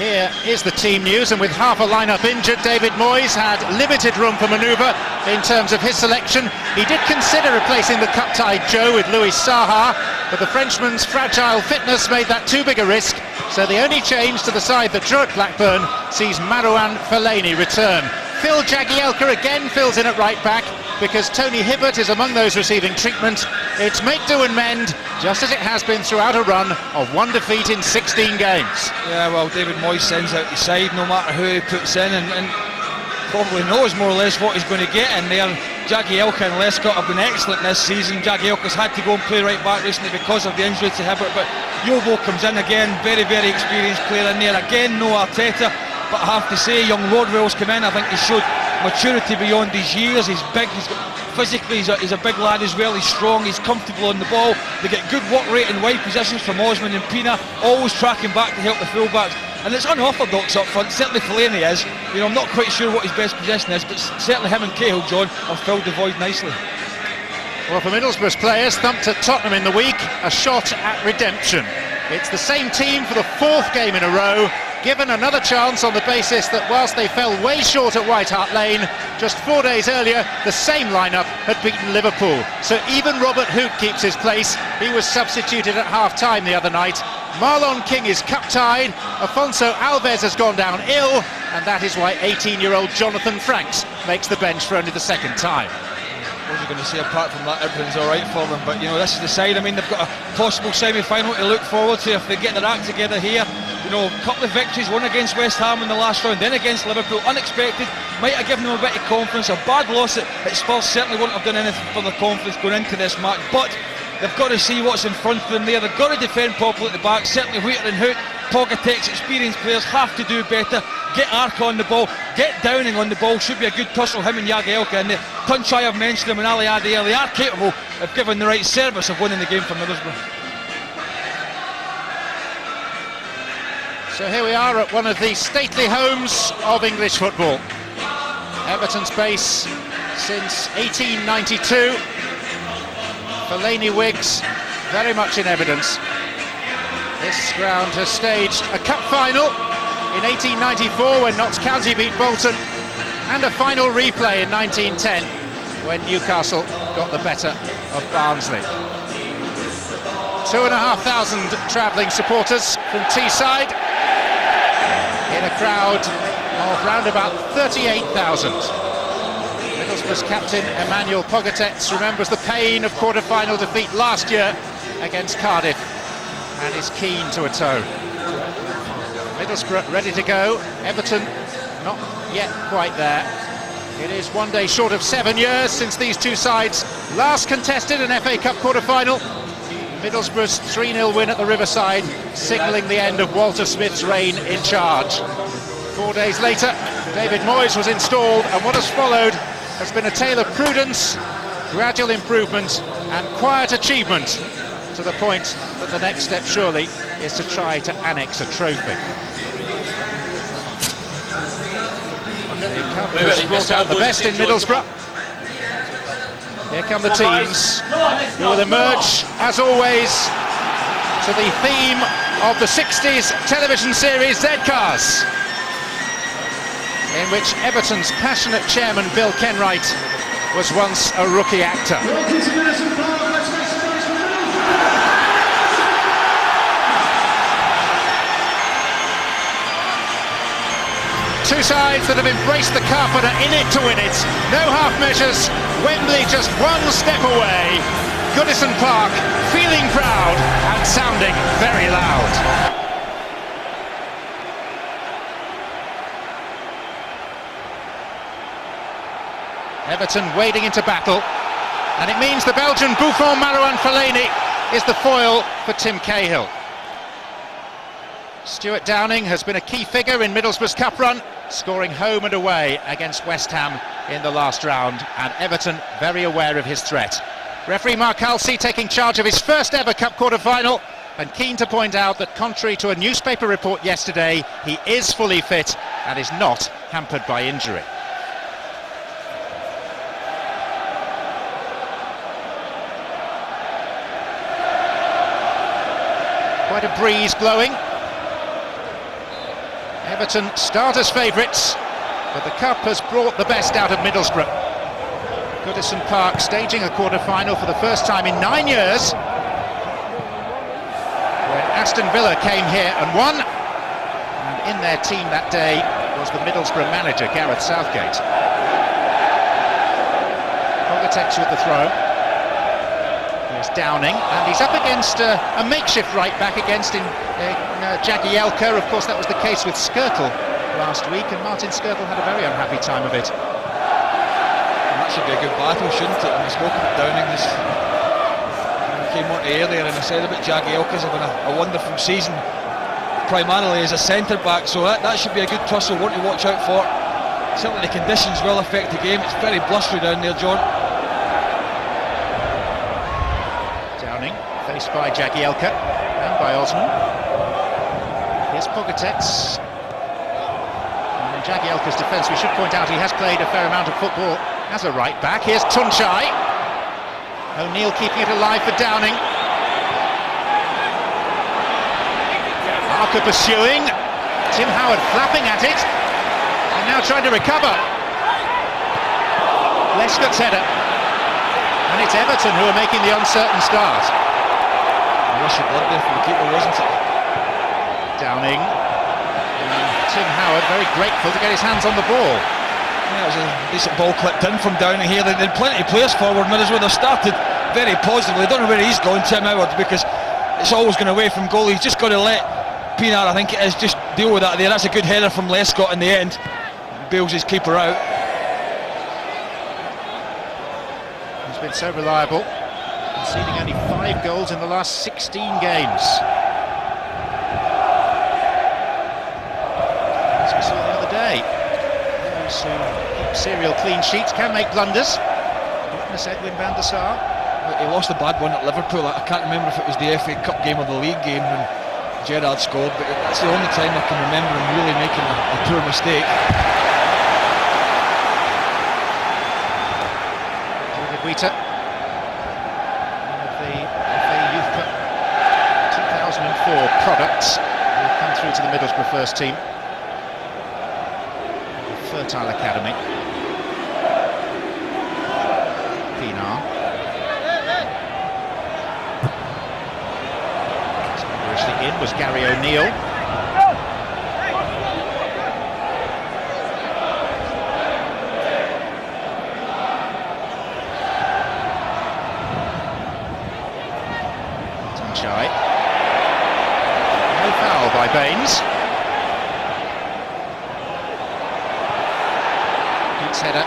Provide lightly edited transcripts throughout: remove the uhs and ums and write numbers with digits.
Here is the team news, and with half a lineup injured, David Moyes had limited room for manoeuvre in terms of his selection. He did consider replacing the cup-tied Joe with Louis Saha, but the Frenchman's fragile fitness made that too big a risk, so the only change to the side that drew at Blackburn sees Marouane Fellaini return. Phil Jagielka again fills in at right back, because Tony Hibbert is among those receiving treatment. It's make do and mend, just as it has been throughout a run of one defeat in 16 games. Yeah, well, David Moyes sends out the side no matter who he puts in, and probably knows more or less what he's going to get in there. Jagielka and Lescott have been excellent this season. Jagielka's had to go and play right back recently because of the injury to Hibbert, but Yobo comes in again, very, very experienced player in there. Again, no Arteta, but I have to say, young Rodwell's come in. I think he showed maturity beyond his years. He's big, physically he's a big lad as well. He's strong, he's comfortable on the ball. They get good work rate in wide positions from Osman and Pienaar, always tracking back to help the fullbacks. And it's unorthodox up front, certainly Fellaini is. You know, I'm not quite sure what his best possession is, but certainly him and Cahill, John, have filled the void nicely. Well, for Middlesbrough's players, thumped at Tottenham in the week, a shot at redemption. It's the same team for the fourth game in a row, given another chance on the basis that whilst they fell way short at White Hart Lane, just 4 days earlier, the same lineup had beaten Liverpool. So even Robert Huth keeps his place. He was substituted at half-time the other night. Marlon King is cup-tied, Afonso Alves has gone down ill, and that is why 18-year-old Jonathan Franks makes the bench for only the second time. What are you going to say apart from that? Everything's alright for them, but you know, this is the side. I mean, they've got a possible semi-final to look forward to if they get their act together here. You know, a couple of victories, one against West Ham in the last round, then against Liverpool, unexpected, might have given them a bit of confidence. A bad loss at Spurs certainly wouldn't have done anything for their confidence going into this match, but they've got to see what's in front of them there. They've got to defend properly at the back. Certainly Hoyte and Huth, Pogatetz, experienced players, have to do better. Get Arca on the ball, get Downing on the ball. Should be a good tussle, him and Jagielka. And the Tuncay, I've mentioned him, and Aliadière, they are capable of giving the right service of winning the game for Middlesbrough. So here we are at one of the stately homes of English football. Everton's base since 1892. Fellaini wigs very much in evidence. This ground has staged a cup final in 1894 when Notts County beat Bolton, and a final replay in 1910 when Newcastle got the better of Barnsley. 2,500 travelling supporters from Teesside in a crowd of round about 38,000. Middlesbrough's captain Emmanuel Pogatetz remembers the pain of quarter-final defeat last year against Cardiff and is keen to atone. Middlesbrough ready to go, Everton not yet quite there. It is 1 day short of 7 years since these two sides last contested an FA Cup quarter-final. Middlesbrough's 3-0 win at the Riverside, signalling the end of Walter Smith's reign in charge. 4 days later, David Moyes was installed, and what has followed has been a tale of prudence, gradual improvement and quiet achievement, to the point that the next step surely is to try to annex a trophy. Has brought out the best in Middlesbrough. Here come the teams who will emerge, as always, to the theme of the 60s television series Z-Cars, in which Everton's passionate chairman Bill Kenwright was once a rookie actor. Two sides that have embraced the cup and are in it to win it. No half measures, Wembley just one step away. Goodison Park feeling proud and sounding very loud. Everton wading into battle, and it means the Belgian bouffon Marouane Fellaini is the foil for Tim Cahill. Stuart Downing has been a key figure in Middlesbrough's cup run, scoring home and away against West Ham in the last round, and Everton very aware of his threat. Referee Mark Halsey taking charge of his first ever cup quarter-final, and keen to point out that contrary to a newspaper report yesterday, he is fully fit and is not hampered by injury. Quite a breeze blowing. Everton start as favourites, but the Cup has brought the best out of Middlesbrough. Goodison Park staging a quarter-final for the first time in 9 years, when Aston Villa came here and won, and in their team that day was the Middlesbrough manager, Gareth Southgate. Pogatetz with the throw. Here's Downing, and he's up against a makeshift right-back against Jagielka. Of course, that was the case with Skirtle last week, and Martin Skirtle had a very unhappy time of it. That should be a good battle, shouldn't it? And we spoke about Downing this came on earlier, and I said about Jagielka's having a wonderful season, primarily as a centre-back, so that should be a good tussle, one to watch out for. Certainly the conditions will affect the game. It's very blustery down there, John. Downing, faced by Jagielka and by Osman. Here's Pogatetz. And in Jagielka's defence, we should point out he has played a fair amount of football as a right-back. Here's Tuncay. O'Neill keeping it alive for Downing. Arca pursuing. Tim Howard flapping at it. And now trying to recover. Lescott's header. And it's Everton who are making the uncertain start. A rush of blood there from the keeper, wasn't it? Downing. Tim Howard very grateful to get his hands on the ball. Yeah, it was a decent ball clipped in from Downing here. They had plenty of players forward. Middlesbrough, they've started very positively. Don't know where he's going, Tim Howard, because it's always going away from goal. He's just got to let Pienaar, I think it is, just deal with that there. That's a good header from Lescott in the end. Bails his keeper out. He's been so reliable, conceding only 5 goals in the last 16 games. As we saw the other day, those who keep serial clean sheets can make blunders. Witness Edwin van der Sar. He lost a bad one at Liverpool. I can't remember if it was the FA Cup game or the league game when Gerrard scored, but that's the only time I can remember him really making a poor mistake. Huth's, one of the FA Youth Cup 2004 products, who have come through to the Middlesbrough first team. The Fertile Academy. Pienaar. Sponsorishly in was Gary O'Neill. Tuncay. No foul by Baines. Huth's header.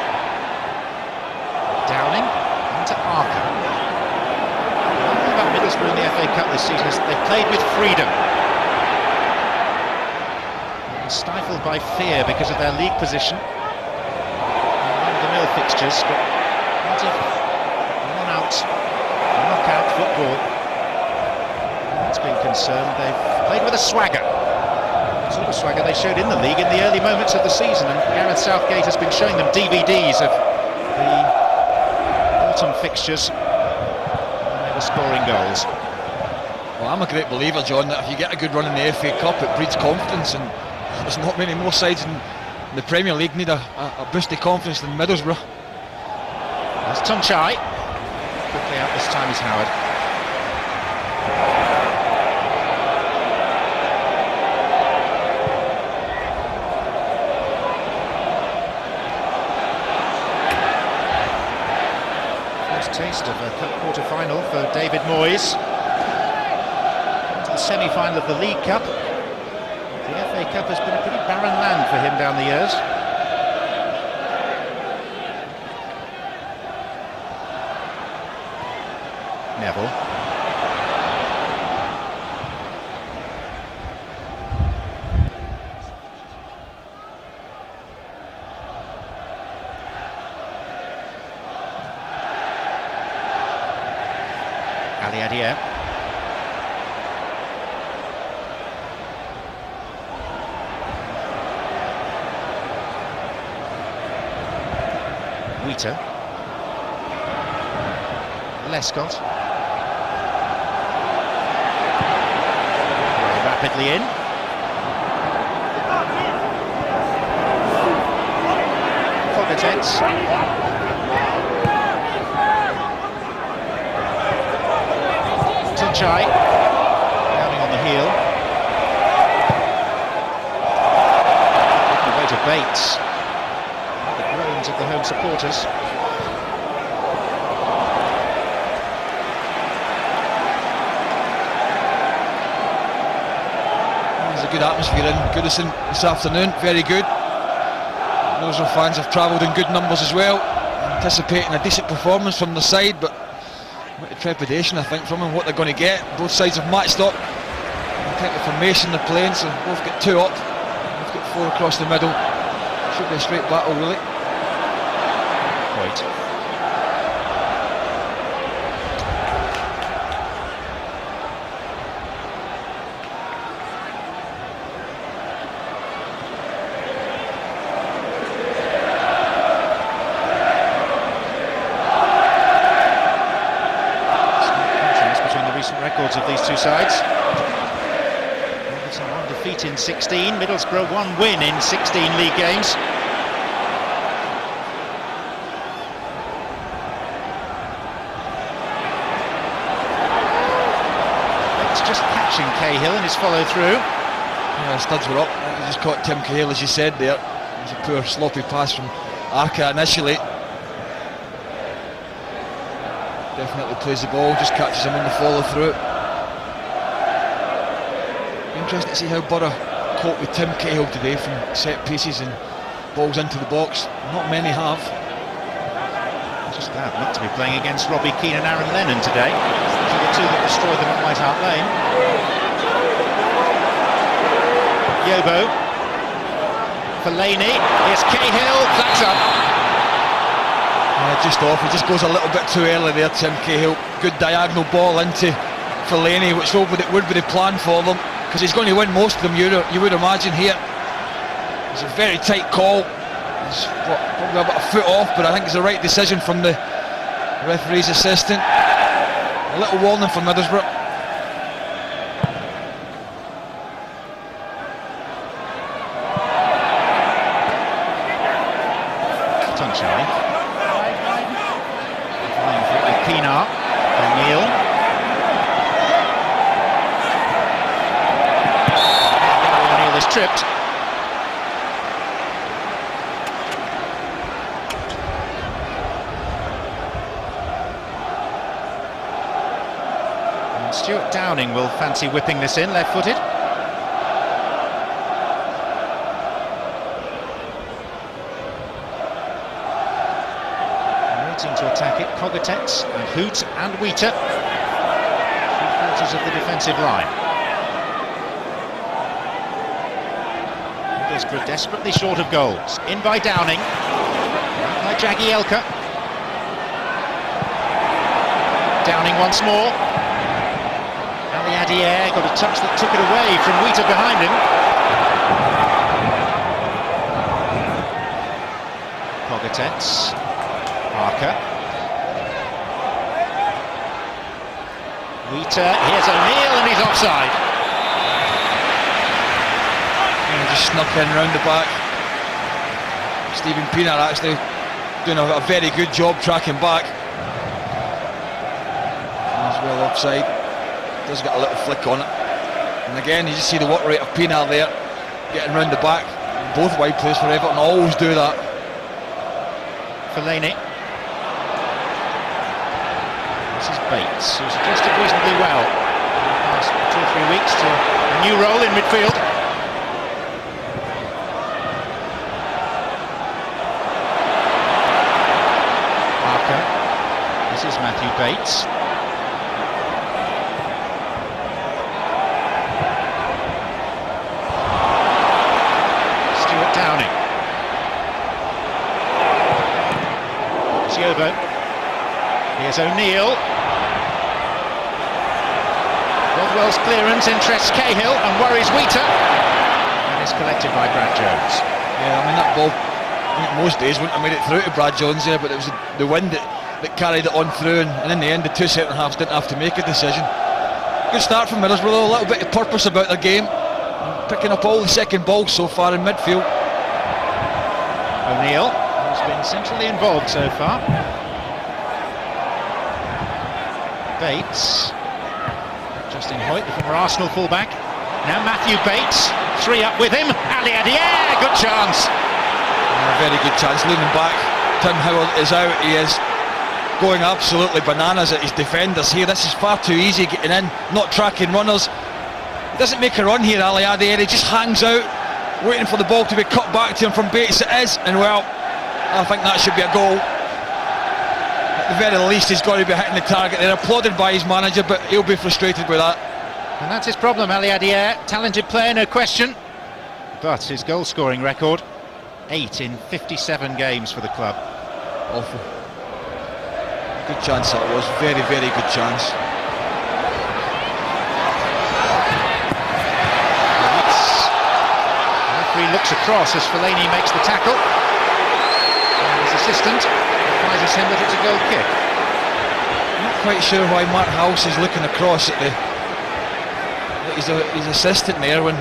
Downing into Arca. One thing about Middlesbrough in the FA Cup this season is they've played with freedom. They're stifled by fear because of their league position. Run-of-the-mill fixtures, but not of one-out, knockout football. That's been concerned. They've played with a swagger. The sort of swagger they showed in the league in the early moments of the season, and Gareth Southgate has been showing them DVDs of the autumn fixtures when they were scoring goals. Well, I'm a great believer, John, that if you get a good run in the FA Cup, it breeds confidence, and there's not many more sides in the Premier League need a boost of confidence than Middlesbrough. That's Tuncay. Quickly out this time is Howard. Taste of a cup quarter-final for David Moyes. To the semi-final of the League Cup. The FA Cup has been a pretty barren land for him down the years. Neville. Aliadière. Huyte. Lescott. Very rapidly in. Baines. Tuncay, down on the heel. Looking away to Bates. The groans of the home supporters. There's a good atmosphere in Goodison this afternoon, very good. Middlesbrough fans have travelled in good numbers as well, anticipating a decent performance from the side, but a bit of trepidation I think from them, what they're going to get. Both sides have matched up, the type of formation they're playing, so both get 2 up, both get 4 across the middle. Should be a straight battle really. Hoyte. Records of these two sides. Everton 1 defeat in 16, Middlesbrough 1 win in 16 league games. It's just catching Cahill and his follow through. Yeah, studs were up. He just caught Cahill, as you said there. It was a poor sloppy pass from Arca initially. Definitely plays the ball, just catches him on the follow through. Interesting to see how Borough coped with Cahill today from set pieces and balls into the box. Not many have. Just glad not to be playing against Robbie Keane and Aaron Lennon today. Those are the two that destroyed them at White Hart Lane. Yobo. Fellaini. Here's Cahill. Flags up. Just off, he just goes a little bit too early there, Cahill. Good diagonal ball into Fellaini, which would be the plan for them, because he's going to win most of them, you would imagine here. It's a very tight call. He's probably about a foot off, but I think it's the right decision from the referee's assistant. A little warning for Middlesbrough. Tuncay. Pienaar, O'Neill. O'Neill is tripped. And Stuart Downing will fancy whipping this in, left-footed. To attack it, Pogatetz and Huth and Huyte, 3/4 of the defensive line. Middlesbrough desperately short of goals. In by Downing, by Jagielka. Downing once more. Aliadière got a touch that took it away from Huyte behind him. Pogatetz. Arca. Huyte, here's O'Neill and he's offside. And just snuck in round the back. Pienaar actually doing a very good job tracking back. As well offside. Does get a little flick on it. And again, you just see the work rate of Pienaar there, getting round the back. Both wide players for Everton always do that. Fellaini. This is Bates, who's adjusted reasonably well in the past 2 or 3 weeks to a new role in midfield. Arca. This is Matthew Bates. Stuart Downing. It's Yobo. Here's O'Neill. Rodwell's clearance interests Cahill and worries Huyte, and is collected by Brad Jones. Yeah, I mean that ball, I think most days wouldn't have made it through to Brad Jones there, but it was the wind that carried it on through, and in the end the 2 second halves didn't have to make a decision. Good start from Middlesbrough though, a little bit of purpose about their game, picking up all the second balls so far in midfield. O'Neill, he's been centrally involved so far. Bates. Justin Hoyte, the former Arsenal fullback. Now Matthew Bates, 3 up with him. Aliadière, good chance. Very good chance. Leaning back, Tim Howell is out. He is going absolutely bananas at his defenders here. This is far too easy getting in, not tracking runners. He doesn't make a run here, Aliadière. He just hangs out, waiting for the ball to be cut back to him from Bates. It is, and well, I think that should be a goal. At the very least, he's got to be hitting the target. They're applauded by his manager, but he'll be frustrated with that. And that's his problem, Aliadière. Talented player, no question. But his goal-scoring record, 8 in 57 games for the club. Awful. Good chance that was. Very, very good chance. The referee looks across as Fellaini makes the tackle. And his assistant advises him that it's a goal kick. I'm not quite sure why Mark House is looking across at his assistant there when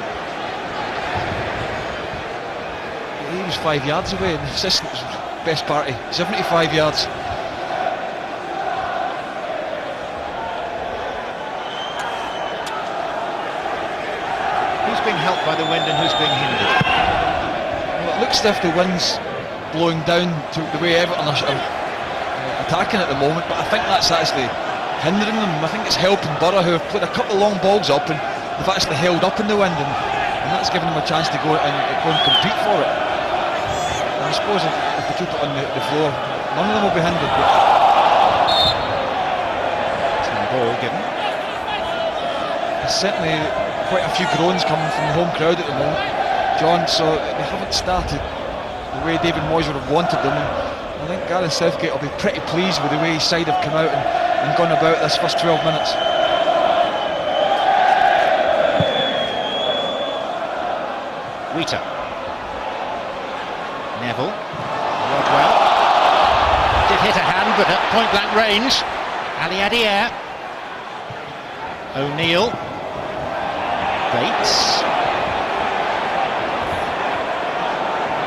he was 5 yards away and the assistant was best party, 75 yards. Who's being helped by the wind and who's being hindered? Well, it looks as if the wind's blowing down to the way Everton are attacking at the moment, but I think that's actually hindering them. I think it's helping Borough, who have put a couple of long balls up and they've actually held up in the wind, and that's given them a chance to go and compete for it. And I suppose if they keep it on the floor, none of them will be hindered. Ball given. There's certainly quite a few groans coming from the home crowd at the moment, John, so they haven't started the way David Moyes would have wanted them, and I think Gareth Southgate will be pretty pleased with the way his side have come out and gone about this first 12 minutes. Huyte. Neville. Rodwell. Did hit a hand, but at point blank range. Aliadière. O'Neill. Bates.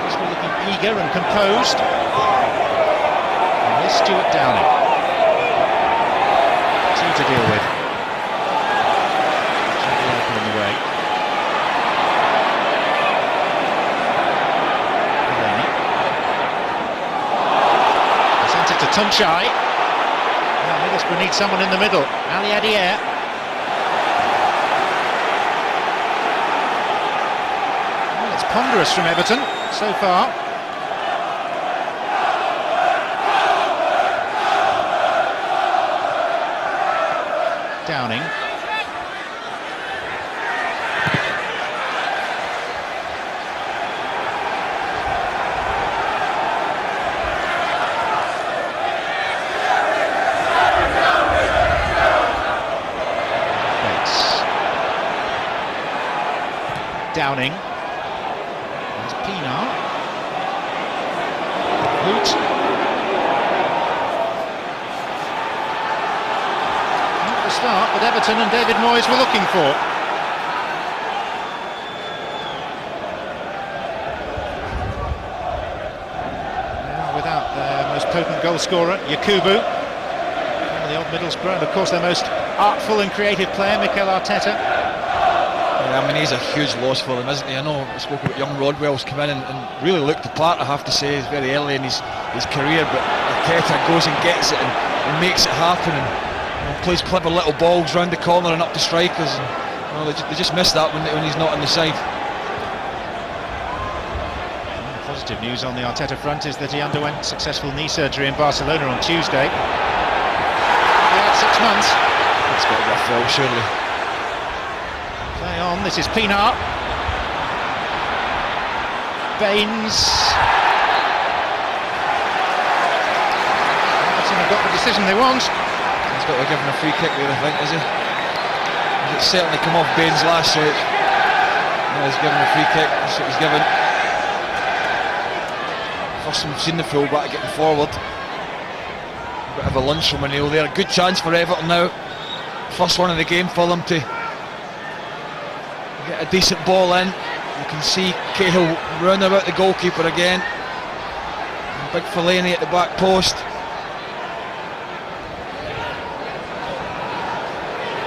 He's looking eager and composed. And here's Stuart Downing. 2 to deal with. Jagielka in the way. To Tuncay. Now Middlesbrough needs someone in the middle. Aliadière. Well, it's ponderous from Everton so far. Downing. Downing. There's Pienaar. Huth. Not the start that Everton and David Moyes were looking for. Now without their most potent goal scorer, Yobo. The old Middlesbrough, and of course their most artful and creative player, Mikel Arteta. I mean, he's a huge loss for them, isn't he? I know I spoke about young Rodwell's come in and really looked the part, I have to say, very early in his career, but Arteta goes and gets it and makes it happen and plays clever little balls round the corner and up to strikers. And, they just miss that when he's not on the side. Positive news on the Arteta front is that he underwent successful knee surgery in Barcelona on Tuesday. Yeah, 6 months. It's got a rough roll, surely. Play on, this is Pienaar. Baines. Everton have got the decision they want. He's got to give him a free kick there, I think, is he? It's certainly come off Baines last, so he's given a free kick. That's what he's given. First time we've seen the full-back getting forward. A bit of a lunge from O'Neill there. Good chance for Everton now. First one of the game for them to get a decent ball in. You can see Cahill running about the goalkeeper again. And Big Fellaini at the back post.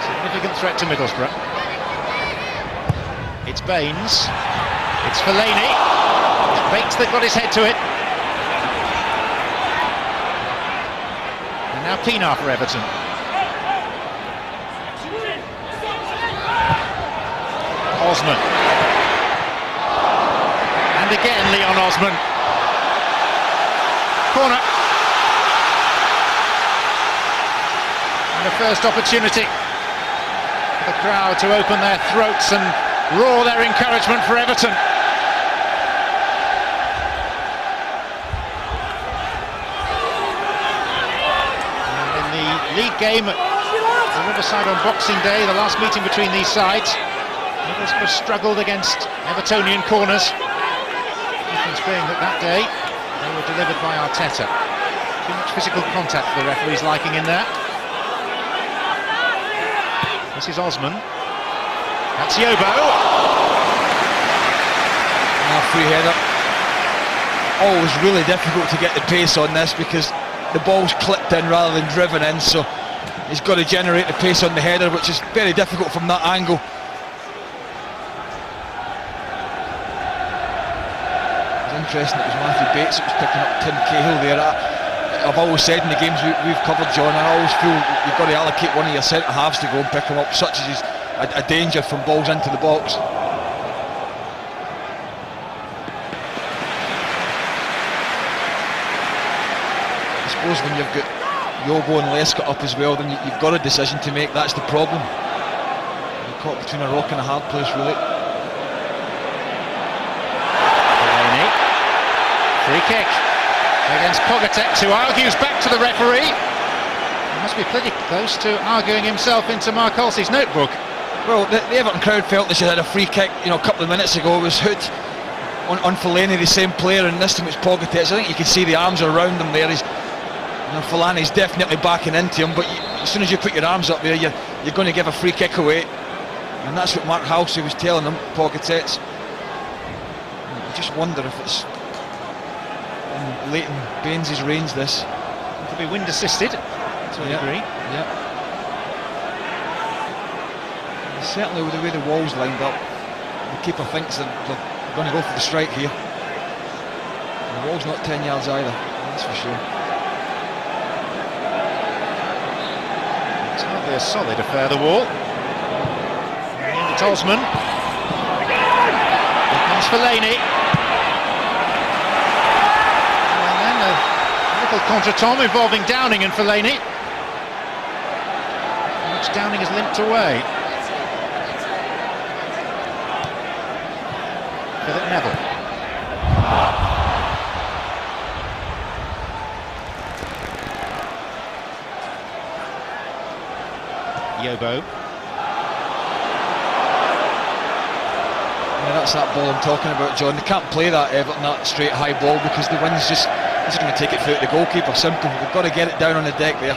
Significant threat to Middlesbrough. It's Baines. It's Fellaini. Bates that got his head to it. And now Pienaar for Everton. Osman. And again Leon Osman. Corner. And the first opportunity for the crowd to open their throats and roar their encouragement for Everton. And in the league game at the Riverside on Boxing Day, the last meeting between these sides, Middlesbrough struggled against Evertonian corners. The difference being that day they were delivered by Arteta. Too much physical contact for the referee's liking in there. This is Osman. That's Yobo. Free header. Always really difficult to get the pace on this because the ball's clipped in rather than driven in, so he's got to generate the pace on the header, which is very difficult from that angle. It's interesting, it was Matthew Bates that was picking up Cahill there. I've always said in the games we've covered, John, I always feel you've got to allocate one of your centre-halves to go and pick him up, such as he's a danger from balls into the box. I suppose when you've got Yobo and Lescott up as well, then you've got a decision to make. That's the problem. You're caught between a rock and a hard place, really. Fellaini. Free kick against Pogatetz, who argues back to the referee. He must be pretty close to arguing himself into Mark Halsey's notebook. Well, the Everton crowd felt they should have had a free kick, a couple of minutes ago. It was Huth on Fellaini, the same player, and this time it's Pogatetz. I think you can see the arms are around him there. Fellaini's definitely backing into him, but as soon as you put your arms up there, you're going to give a free kick away, and that's what Mark Halsey was telling him, Pogatetz. I just wonder if it's in Leighton Baines' range. This it could be wind assisted to a degree. Yeah. Certainly with the way the wall's lined up, the keeper thinks they're going to go for the strike here. And the wall's not 10 yards either, that's for sure. It's hardly a solid affair, the wall. And it's Osman. Here comes Fellaini. And then a little contretemps involving Downing and Fellaini, which Downing has limped away. Neville. Yobo. Yeah, that's that ball I'm talking about, John. They can't play that Everton, that straight high ball, because the wind's just going to take it through the goalkeeper. Simple. They've got to get it down on the deck there.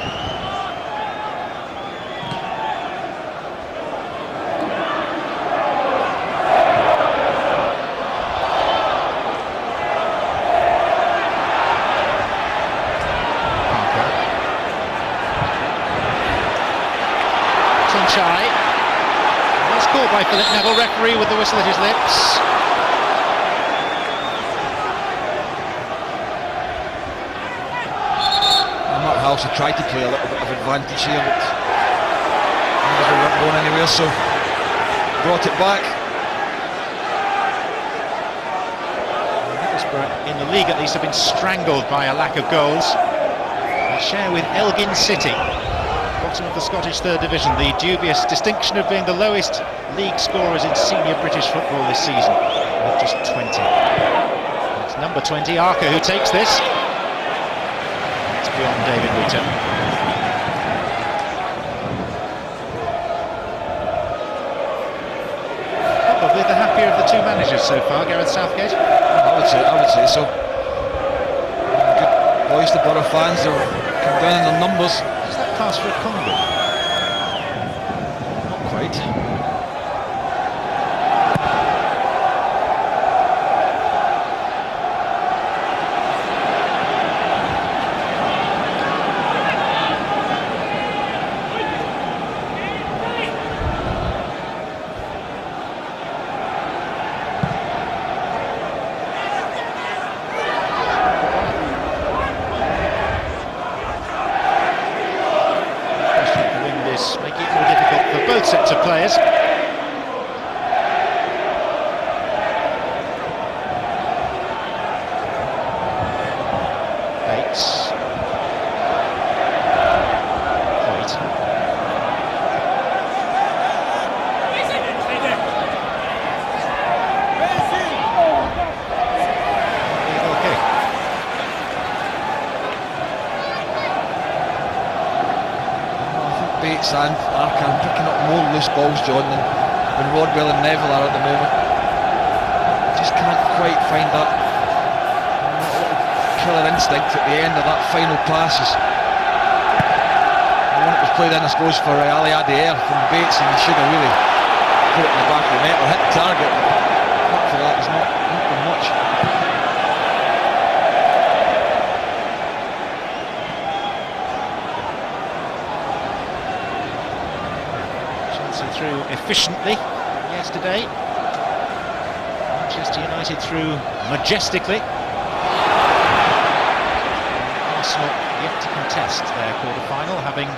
Tuncay. That's called by Neville, referee with the whistle at his lips. Mark Halsey tried to play a little bit of advantage here, but they weren't going anywhere, so brought it back. Middlesbrough, in the league at least, have been strangled by a lack of goals. They share with Elgin City, bottom of the Scottish Third Division, the dubious distinction of being the lowest league scorers in senior British football this season, with just 20. It's number 20, Arca, who takes this. It's beyond David Wheaton. Probably the happier of the two managers so far, Gareth Southgate. I would say so. Good boys, the Borough fans, they're come down in their numbers. Is that pass for a Congo? Not quite. Bates and Arca are picking up more loose balls, John, than Rodwell and Neville are at the moment. Just can't quite find that little killer instinct at the end of that final passes. The one that was played in, I suppose, for Aliadière from Bates, and he should have really put it in the back of the net or hit the target. Apart from that, there's not been much. Through efficiently yesterday. Manchester United through majestically. Arsenal yet to contest their quarter-final, having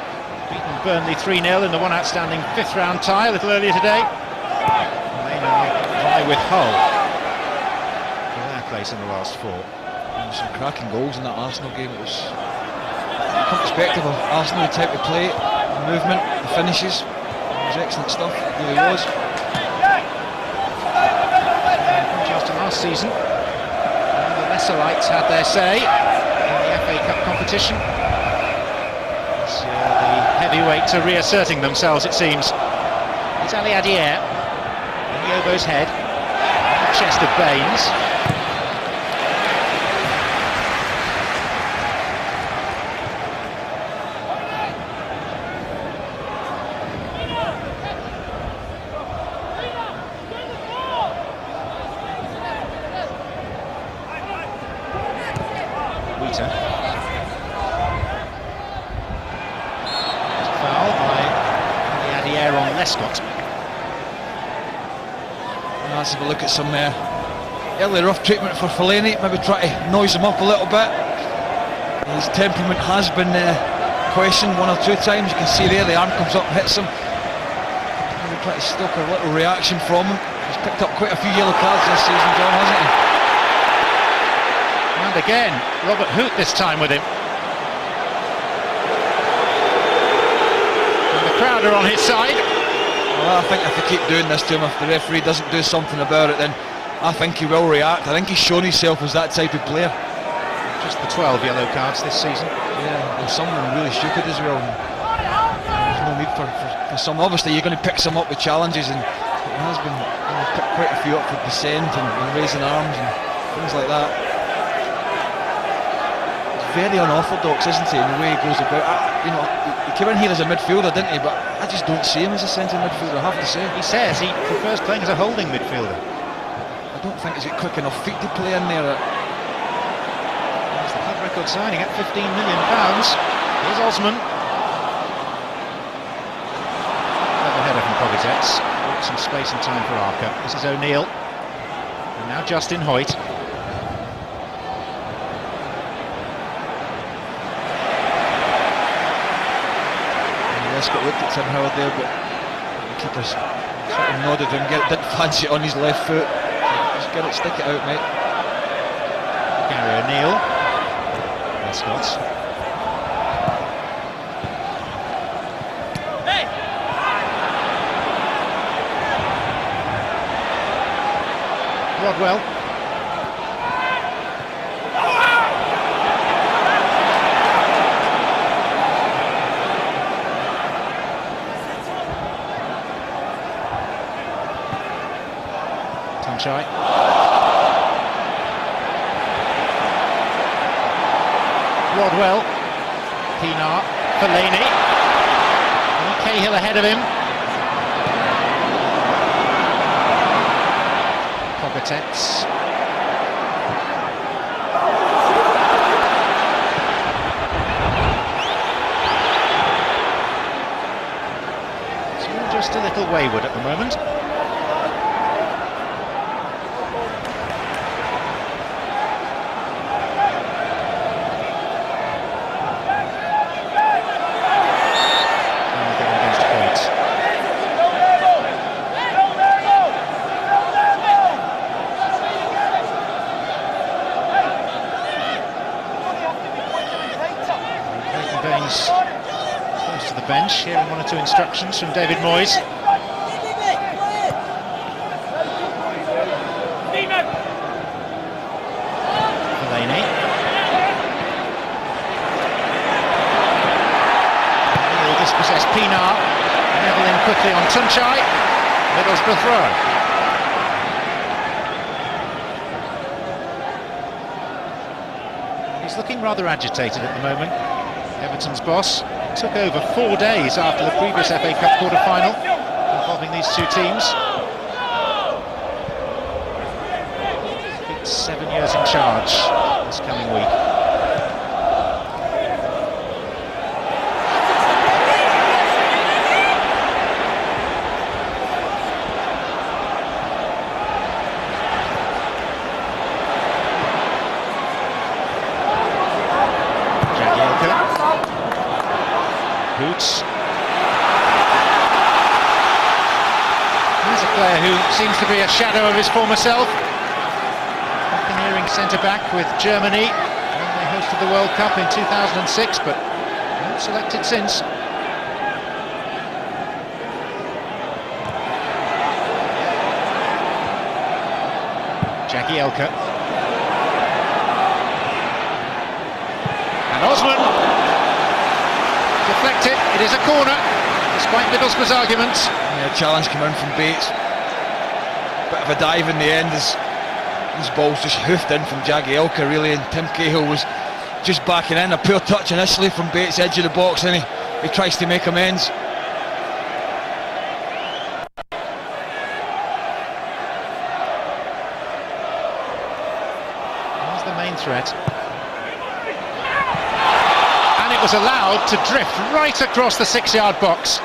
beaten Burnley 3-0 in the one outstanding fifth round tie a little earlier today. And they now vie with Hull for their place in the last four. Some cracking goals in that Arsenal game. It was from perspective of Arsenal, the type of play, the movement, the finishes. It was excellent stuff, it really was. Just last season, the Lescott had their say in the FA Cup competition. It's the heavyweights are reasserting themselves, it seems. It's Aliadière in Yobo's head, the chest of Baines. Foul by Aliadière on Lescott. Let's have a look at some early rough treatment for Fellaini, maybe try to noise him up a little bit. His temperament has been questioned one or two times. You can see there the arm comes up and hits him. Maybe try to stoke a little reaction from him. He's picked up quite a few yellow cards this season, John, hasn't he? And again, Robert Huth this time with him. And the crowd are on his side. Well, I think if they keep doing this to him, if the referee doesn't do something about it, then I think he will react. I think he's shown himself as that type of player. Just the 12 yellow cards this season. Yeah, and some of them really stupid as well. There's no need for some. Obviously, you're going to pick some up with challenges, and it has been picked quite a few up for dissent and raising arms and things like that. Very unorthodox, isn't he, in the way he goes about. He came in here as a midfielder, didn't he? But I just don't see him as a centre midfielder, I have to say. He says he prefers playing as a holding midfielder. I don't think he's got quick enough feet to play in there. That's the club record signing at £15 million. Here's Osman. Clever header from Pogatetz. Some space and time for Arca. This is O'Neill. And now Justin Hoyte. Lescott looked at Tim Howard there, but the keeper's sort of nodded and didn't fancy it on his left foot. Just get it, stick it out, mate. Gary O'Neill. Lescott. Rodwell. Tuncay. Rodwell. Pienaar. Fellaini. Cahill ahead of him. Pogatetz. It's all just a little wayward at the moment. Baines close to the bench, hearing one or two instructions from David Moyes. Fellaini. He'll dispossess Pienaar. quickly on Tuncay. Middlesbrough throw. He's looking rather agitated at the moment. Everton's boss took over 4 days after the previous FA Cup quarter-final involving these two teams. 7 years in charge this coming week. Jagielka. Huth. He's a player who seems to be a shadow of his former self. Centre-back with Germany when they hosted the World Cup in 2006, but not selected since. Jagielka. And Osman. Deflected, it is a corner, despite Middlesbrough's arguments. Yeah, challenge came in from Baines. Bit of a dive in the end as these balls just hoofed in from Jagielka really, and Cahill was just backing in. A poor touch initially from Bates, edge of the box, and he tries to make amends. Here's the main threat. And it was allowed to drift right across the 6-yard box.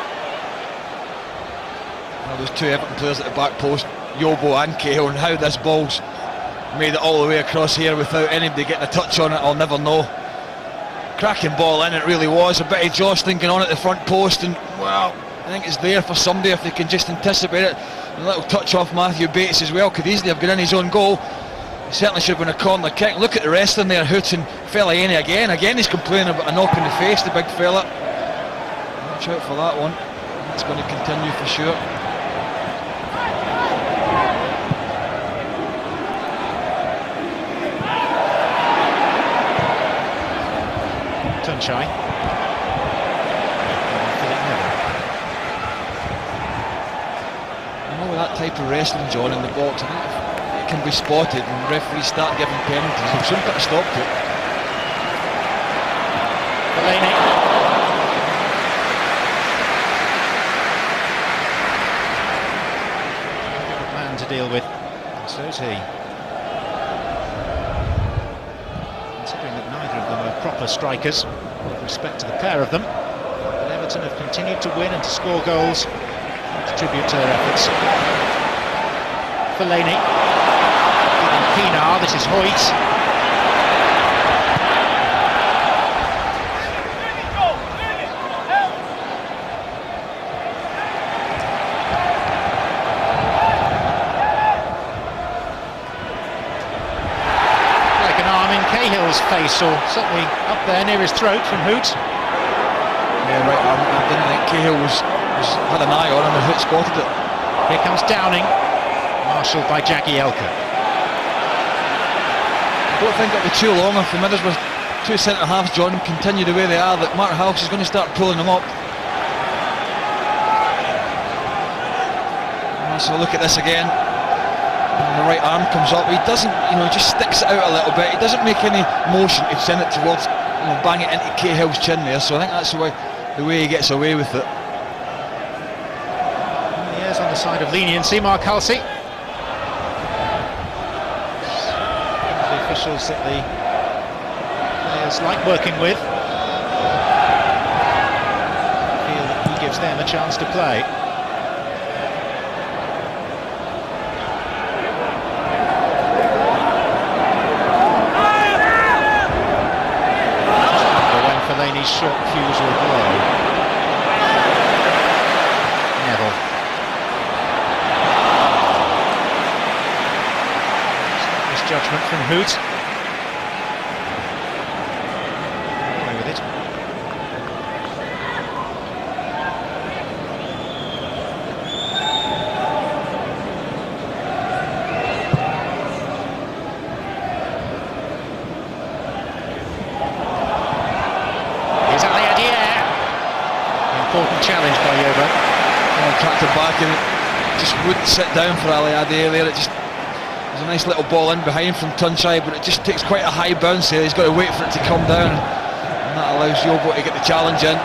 Well, those two Everton players at the back post, Yobo and Cahill, and how this ball's made it all the way across here without anybody getting a touch on it, I'll never know. Cracking ball in, it really was. A bit of jostling going on at the front post, and well, I think it's there for somebody if they can just anticipate it. A little touch off Matthew Bates as well, could easily have got in his own goal. It certainly should have been a corner kick. Look at the rest in there, Huth and Fellaini again he's complaining about a knock in the face, the big fella. Watch out for that one, it's going to continue for sure. Tuncay. With that type of wrestling, John, in the box, I think if it can be spotted and referees start giving penalties, they'll soon put a stop to it. Fellaini. Good man to deal with, and so is he. Considering that neither of them are proper strikers, with respect to the pair of them, but Everton have continued to win and to score goals. Tribute to their efforts. Fellaini. Pienaar, this is Hoyte. Like an arm in Cahill's face, or certainly up there near his throat from Huth. Yeah, right arm. I didn't think Cahill had an eye on him and Huth spotted it. Here comes Downing, marshalled by Jagielka. I don't think it'll be too long if the Middlesbrough two centre-halves, John, continue the way they are, that Mark House is going to start pulling them up. So look at this again. And the right arm comes up. He doesn't, just sticks it out a little bit. He doesn't make any motion to send it towards, bang it into Cahill's chin there. So I think that's the way he gets away with it. On the side of leniency, Mark Halsey. The officials that the players like working with feel that he gives them a chance to play. When Fellaini's short fuse will blow. Neville. Judgment from Huth. Away with it. Here's Aliadière. Important challenge by Yobo. Trying back and it just wouldn't sit down for Aliadière there. There's a nice little ball in behind from Tuncay, but it just takes quite a high bounce there. He's got to wait for it to come down, and that allows Yobo to get the challenge in.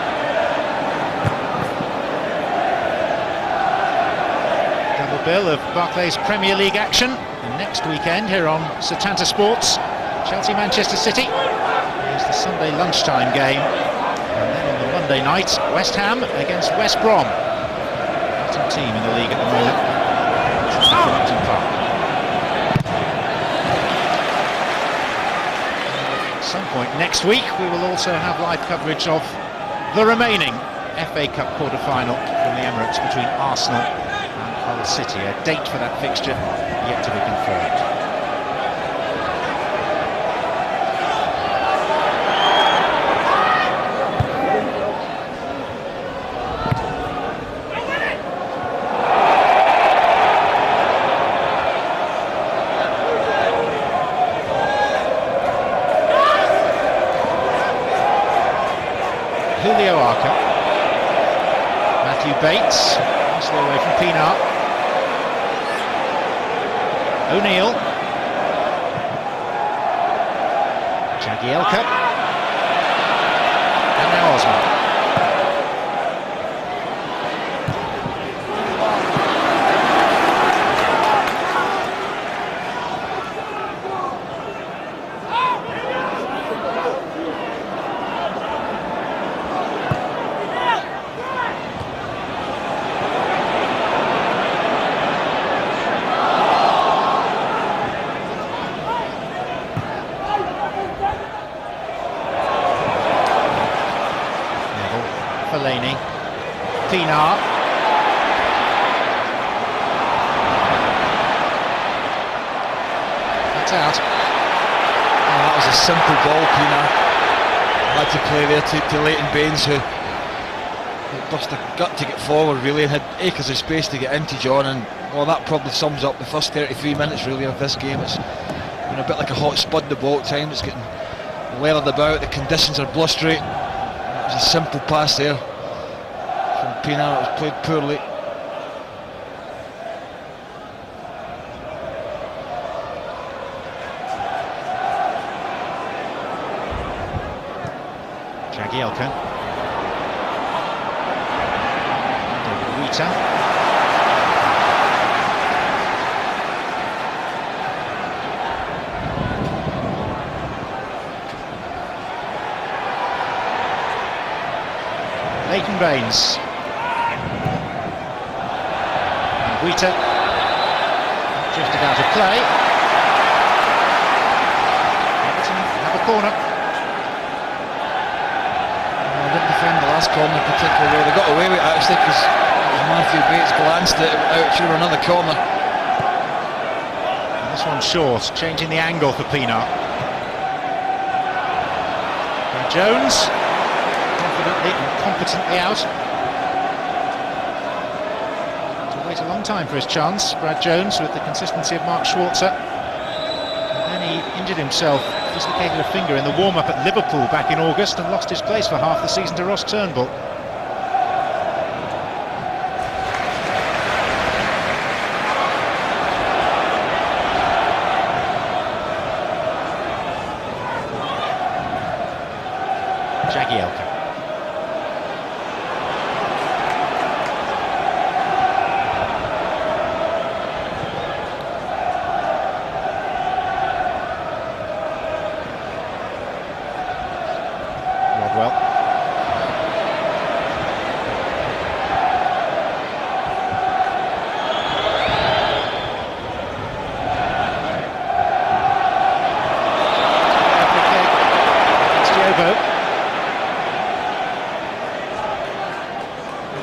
Double bill of Barclays Premier League action, and next weekend here on Setanta Sports, Chelsea-Manchester City. Here's the Sunday lunchtime game, and then on the Monday night, West Ham against West Brom. Bottom team in the league at the moment. Upton Park. At some point next week, we will also have live coverage of the remaining FA Cup quarter-final from the Emirates between Arsenal and Hull City. A date for that fixture yet to be confirmed. Arca, Matthew Bates, nicely away from Pienaar, O'Neill, Jagielka, and now Osman. Fellaini, Pienaar, that's out. Oh, that was a simple ball. Pienaar had to play there to Leighton Baines, who lost a gut to get forward really, and had acres of space to get into John, and well, that probably sums up the first 33 minutes really of this game. It's been a bit like a hot spud the ball at times. It's getting weathered about, the conditions are blustery. It was a simple pass there from Pienaar. It was played poorly. Jagielka, Huyte, Leighton Baines, and Huyte drifted out of play. Everton have a corner. Didn't defend the last corner particularly well. They got away with it actually, because Matthew Bates glanced it out through another corner. And this one's short, changing the angle for Pienaar. And Jones, confidently and competently out. To wait a long time for his chance, Brad Jones, with the consistency of Mark Schwarzer. And then he injured himself, dislocated a finger in the warm-up at Liverpool back in August, and lost his place for half the season to Ross Turnbull. Jagielka. Rodwell. It's Yobo.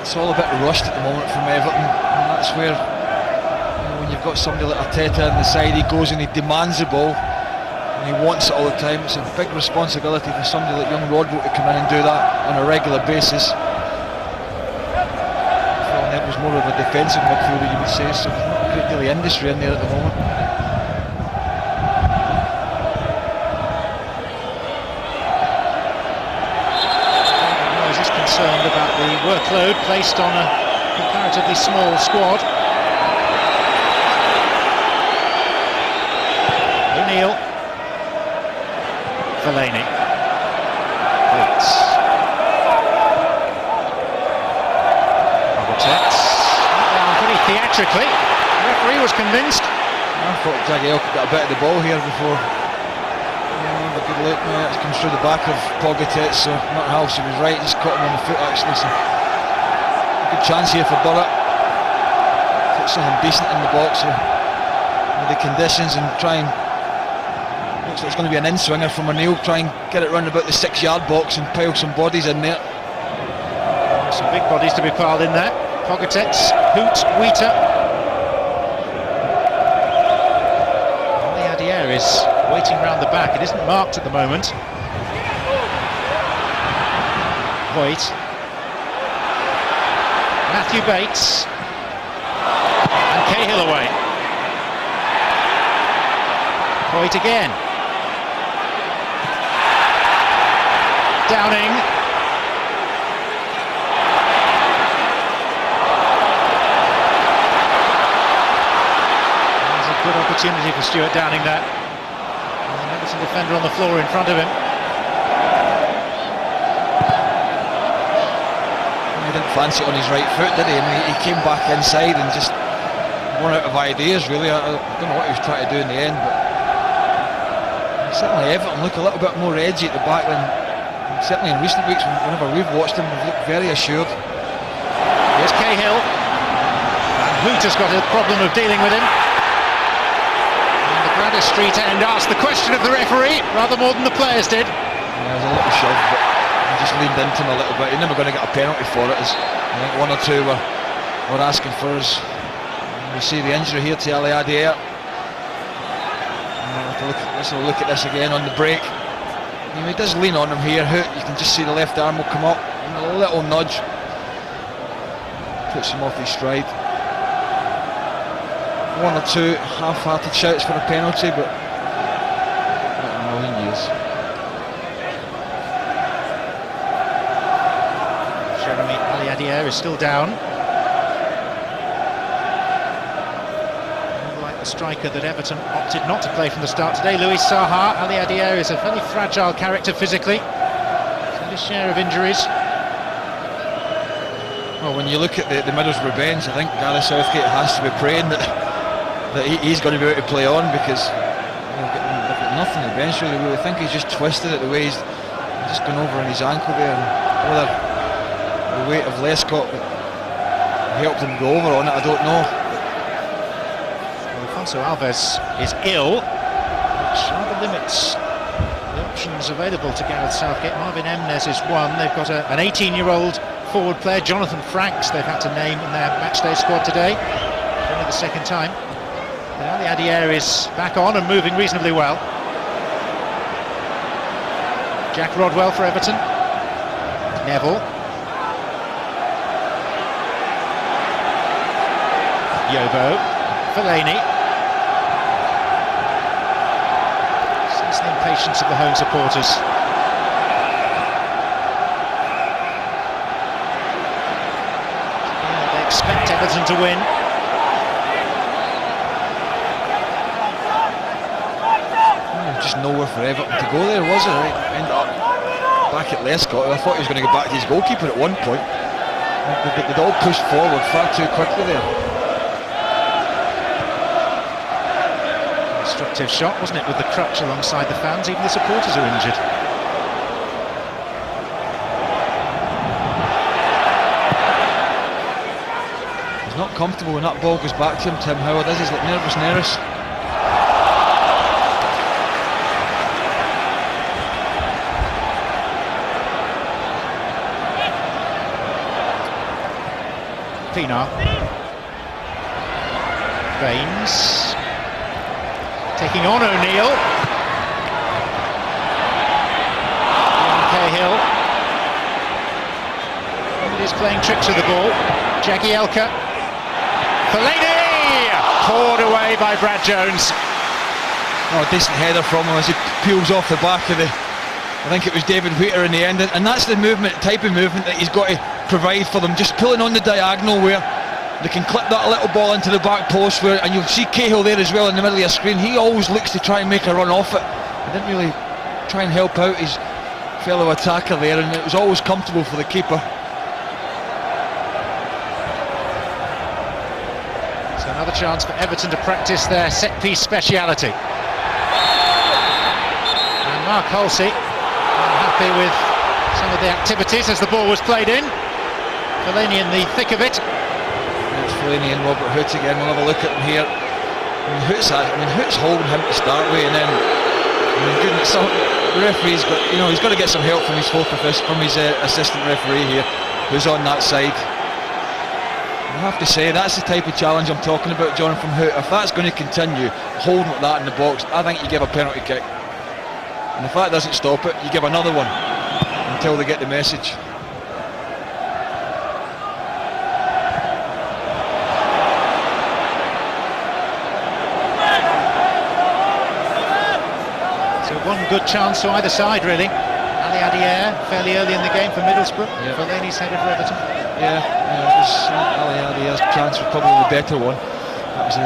It's all a bit rushed at the moment from Everton, and that's where, when you've got somebody like Arteta on the side, he goes and he demands the ball and he wants it all the time. It's a big responsibility for somebody like young Rodwell to come in and do that on a regular basis. It was more of a defensive midfielder, you would say, so not a great deal of industry in there at the moment. Moyes is concerned about the workload placed on a comparatively small squad. O'Neill. Fellaini. Baines. Pogatetz. Down pretty theatrically. The referee was convinced. I thought Jagielka got a bit of the ball here before. Yeah, a good look, mate. It's come through the back of Pogatetz, so not how she was right, just caught him on the foot actually. So a good chance here for Burrett. Put something decent in the box here with the conditions and try and. Looks like it's going to be an in-swinger from O'Neill. Try and get it round about the 6-yard box and pile some bodies in there. Some big bodies to be piled in there. Pogatetz, Huth, Hoyte. Aliadière is waiting round the back. It isn't marked at the moment. Hoyte. Matthew Bates. And Cahill away. Hoyte again. Downing. There's a good opportunity for Stuart Downing there. And Everton defender on the floor in front of him. He didn't fancy it on his right foot, did he? I mean, he came back inside and just run out of ideas really. I don't know what he was trying to do in the end, but certainly Everton look a little bit more edgy at the back than certainly in recent weeks. Whenever we've watched them, they've looked very assured. Here's Cahill, and Huth has got a problem of dealing with him. And the Gladys Street end asked the question of the referee rather more than the players did. Yeah, there's a little shove, but he just leaned into him a little bit. You're never going to get a penalty for it, as I think one or two were asking for us. We see the injury here to Aliadière. Let's have a look at this again on the break. He does lean on him here. You can just see the left arm will come up and a little nudge puts him off his stride. One or two half-hearted shouts for a penalty, but not in a million years. Jeremy Aliadière is still down. The striker that Everton opted not to play from the start today, Louis Saha. Aliadière is a fairly fragile character physically. He's had his share of injuries. Well, when you look at the Middlesbrough bench, I think Gareth Southgate has to be praying that he's going to be able to play on, because they've got nothing on the bench really. We think he's just twisted it the way he's just gone over on his ankle there, and whether the weight of Lescott helped him go over on it, I don't know. Alfonso Alves is ill, which rather limits the options available to Gareth Southgate. Marvin Emnes is one. They've got an 18-year-old forward player, Jonathan Franks, they've had to name in their matchday squad today. For only the second time. But Aliadière is back on and moving reasonably well. Jack Rodwell for Everton. Neville. Yobo. Fellaini. Sense the impatience of the home supporters. They expect Everton to win. Just nowhere for Everton to go there, was it? Ended up back at Lescott. I thought he was going to go back to his goalkeeper at one point. They'd all pushed forward far too quickly there. Destructive shot, wasn't it, with the crutch alongside the fans? Even the supporters are injured. He's not comfortable when that ball goes back to him, Tim Howard, is he? He's like nervous. Pienaar. Baines. Taking on O'Neill. Cahill. It is playing tricks with the ball. Jagielka. Fellaini! Poured away by Brad Jones. Oh, a decent header from him as he peels off the back of I think it was David Huyte in the end, and that's the type of movement that he's got to provide for them, just pulling on the diagonal where They can clip that little ball into the back post, and you'll see Cahill there as well in the middle of your screen. He always looks to try and make a run off it. He didn't really try and help out his fellow attacker there, and it was always comfortable for the keeper. So another chance for Everton to practice their set-piece speciality. And Mark Halsey happy with some of the activities as the ball was played in. Fellaini in the thick of it. It's Fellaini and Robert Huth again. We'll have a look at him here. Huth's holding him to start with, and then goodness, so the referee's got, he's got to get some help from his assistant referee here, who's on that side. I have to say, that's the type of challenge I'm talking about, John, from Huth. If that's going to continue, holding like that in the box, I think you give a penalty kick. And if that doesn't stop it, you give another one until they get the message. One good chance to either side, really. Aliadière fairly early in the game for Middlesbrough. Yeah. Fellaini's headed for Everton. Yeah, Aliadière's chance was probably the better one. That was a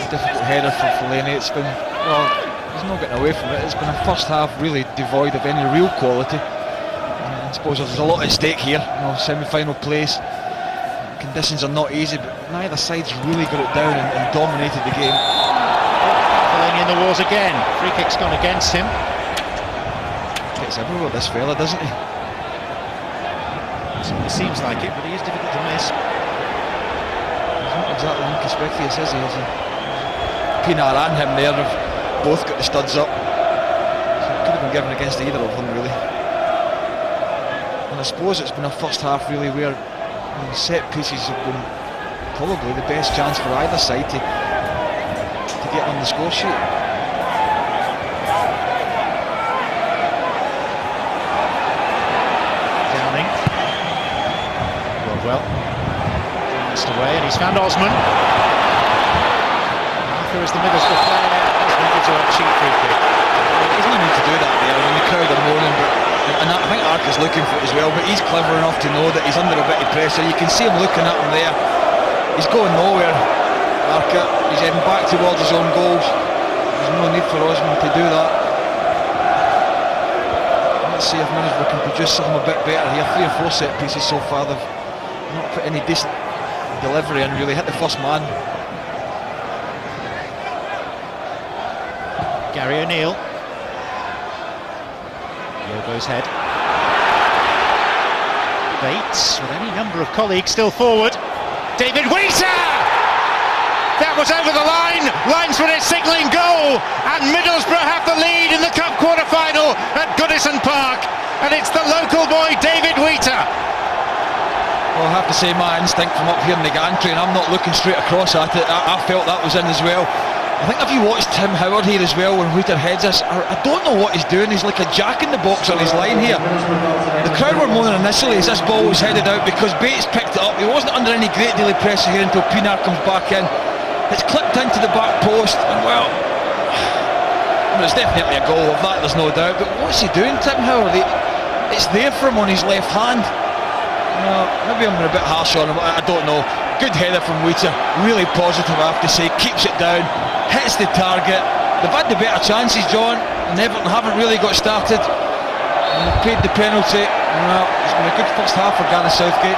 difficult header for Fellaini. It's been, he's not getting away from it. It's been a first half really devoid of any real quality. I suppose there's a lot at stake here. Semi-final place. Conditions are not easy, but neither side's really got it down and dominated the game. In the wars again. Free kick's gone against him. Gets everywhere, this fella, doesn't he? It seems like it, but he is difficult to miss. He's not exactly inconspicuous, is he? Pienaar and him there have both got the studs up. So it could have been given against either of them, really. And I suppose it's been a first half, really, where set pieces have been probably the best chance for either side to get on the score sheet. Downing. Rodwell. Missed away, and he's found Osman. Arca is the Middlesbrough player. Osman gives a cheap free kick. There's no need to do that there. The crowd are moaning, and I think Arca's looking for it as well, but he's clever enough to know that he's under a bit of pressure. You can see him looking at him there. He's going nowhere. Arca, he's heading back towards his own goals. There's no need for Osman to do that. Let's see if Middlesbrough can produce something a bit better here. 3 or 4 set pieces so far. They've not put any decent delivery in, really. Hit the first man. Gary O'Neill. Yobo's head. Bates with any number of colleagues still forward. David Huyte! That was over the line. Linesman is signalling goal, and Middlesbrough have the lead in the cup quarter-final at Goodison Park, and it's the local boy David Huyte. Well, I have to say, my instinct from up here in the gantry, and I'm not looking straight across at it, I felt that was in as well. I think if you watched Tim Howard here as well when Huyte heads this, I don't know what he's doing. He's like a jack in the box on his line here. The crowd were moaning initially as this ball was headed out because Bates picked it up. He wasn't under any great deal of pressure here until Pienaar comes back in. It's clipped into the back post, and well, it's definitely a goal, of that there's no doubt, but what's he doing, Tim Howard? It's there for him on his left hand. Maybe I'm a bit harsh on him, I don't know. Good header from Huyte, really positive I have to say, keeps it down, hits the target. They've had the better chances, John, and Everton haven't really got started, and they've paid the penalty. It's been a good first half for Gareth Southgate.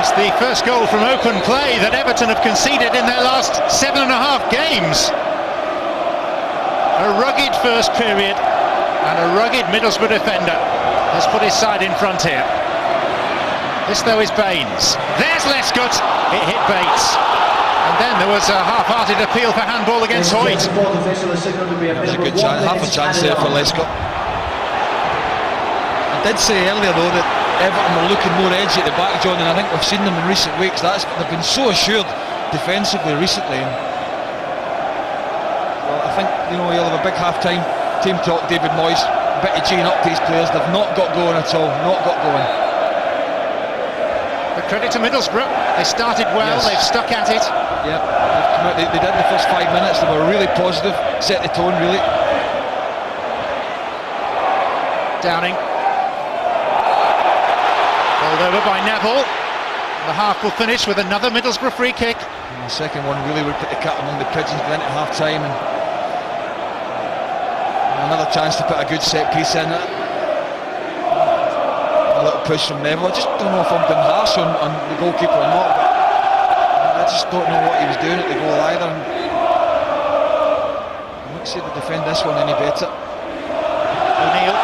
It's the first goal from open play that Everton have conceded in their last 7.5 games. A rugged first period, and a rugged Middlesbrough defender has put his side in front here. This though is Baines. There's Lescott. It hit Bates. And then there was a half-hearted appeal for handball against Hoyte. That was a good chance, half a chance there for Lescott. I did say earlier though that Everton were looking more edgy at the back, John, and I think we've seen them in recent weeks. They've been so assured defensively recently. And, well, I think he'll have a big half-time team talk, David Moyes, a bit of G'ing up to his players. They've not got going at all, not got going. But credit to Middlesbrough, they started well, yes. They've stuck at it. Yeah, they've come out, they did the first 5 minutes, they were really positive, set the tone really. Downing. Bowled over by Neville. The half will finish with another Middlesbrough free kick. And the second one really would put the cat among the pigeons going into half time, and another chance to put a good set piece in it. A little push from Neville. I just don't know if I'm being harsh on the goalkeeper or not, but I just don't know what he was doing at the goal either. I'm not sure to defend this one any better. O'Neill.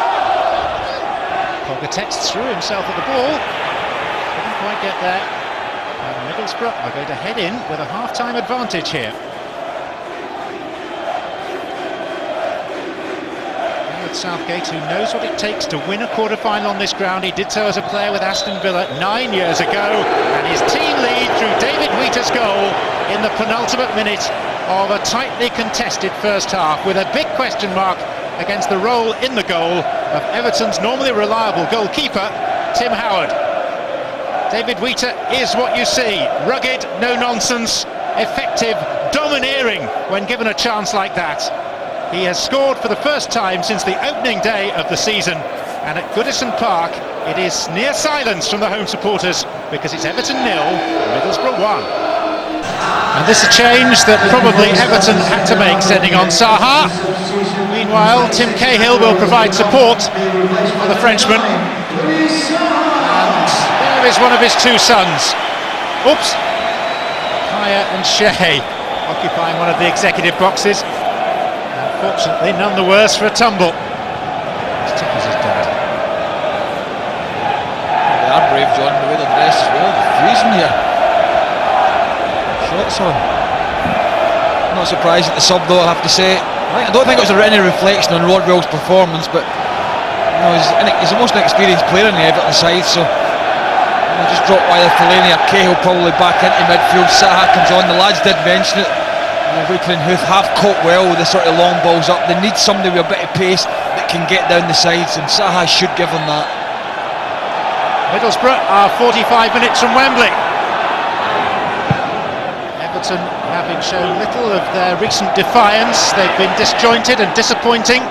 Pogatetz threw himself at the ball. Couldn't quite get there. And Middlesbrough are going to head in with a half-time advantage here. With Southgate, who knows what it takes to win a quarter-final on this ground. He did so as a player with Aston Villa 9 years ago, and his team lead through David Huyte's goal in the penultimate minute of a tightly contested first half, with a big question mark against the role in the goal of Everton's normally reliable goalkeeper, Tim Howard. David Huyte is what you see: rugged, no nonsense, effective, domineering when given a chance like that. He has scored for the first time since the opening day of the season, and at Goodison Park it is near silence from the home supporters, because it's Everton 0, Middlesbrough 1. And this is a change that probably Everton had to make, sending on Saha. Meanwhile, Tim Cahill will provide support for the Frenchman, and there is one of his two sons. Oops, Kaya and Shea occupying one of the executive boxes. Fortunately, none the worse for a tumble. As tough as his dad. They are brave, John, the way they're dressed as well. They're freezing here. Shots on. Not surprised at the sub, though, I have to say. I don't think it was any reflection on Rodwell's performance, but you know, he's the most inexperienced player in the Everton side, so just dropped either Fellaini or Cahill probably back into midfield. Saha comes on. The lads did mention it. Hoyte and Huth have caught well with the sort of long balls up. They need somebody with a bit of pace that can get down the sides, and Saha should give them that. Middlesbrough are 45 minutes from Wembley. Everton having shown little of their recent defiance. They've been disjointed and disappointing.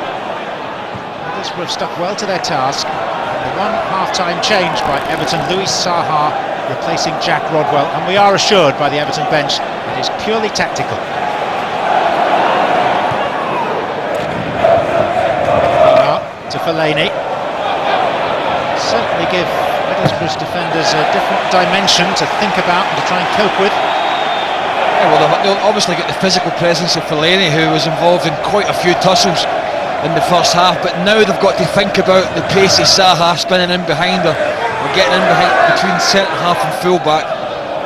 Middlesbrough have stuck well to their task. The one half-time change by Everton, Louis Saha replacing Jack Rodwell, and we are assured by the Everton bench it is purely tactical. To Fellaini. Certainly give Middlesbrough's defenders a different dimension to think about and to try and cope with. Yeah, well, they'll obviously get the physical presence of Fellaini, who was involved in quite a few tussles in the first half, but now they've got to think about the pace of Saha spinning in behind her, or getting in behind between centre half and full back.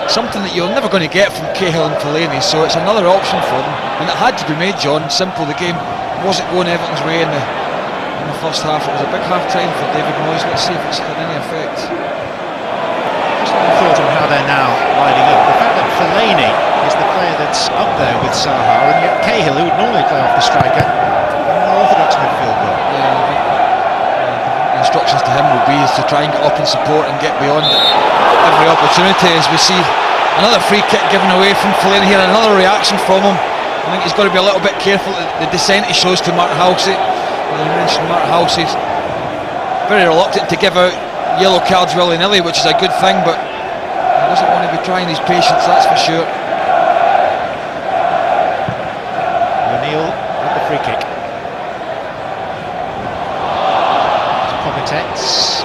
Something that you're never going to get from Cahill and Fellaini, so it's another option for them, and it had to be made, John. Simple. The game wasn't going Everton's way in the first half. It was a big half time for David Moyes. Let's see if it's had any effect. Just a thought on how they're now lining up. The fact that Fellaini is the player that's up there with Saha, and yet Cahill, who would normally play off the striker, an orthodox midfield role. Yeah, the instructions to him will be is to try and get up and support and get beyond every opportunity. As we see another free kick given away from Fellaini here, another reaction from him. I think he's got to be a little bit careful. The dissent he shows to Mark Halsey. I mentioned Mark Halsey's very reluctant to give out yellow cards willy-nilly, which is a good thing, but he doesn't want to be trying his patience, that's for sure. O'Neill with the free kick. Pogatetz.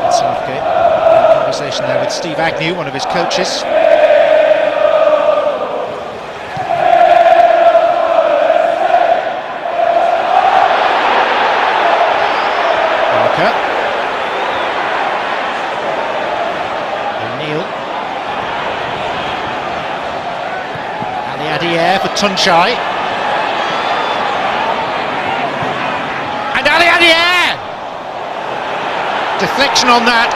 Southgate. Conversation there with Steve Agnew, one of his coaches. Arca. O'Neill. Aliadière for Tuncay. And Aliadière! Deflection on that.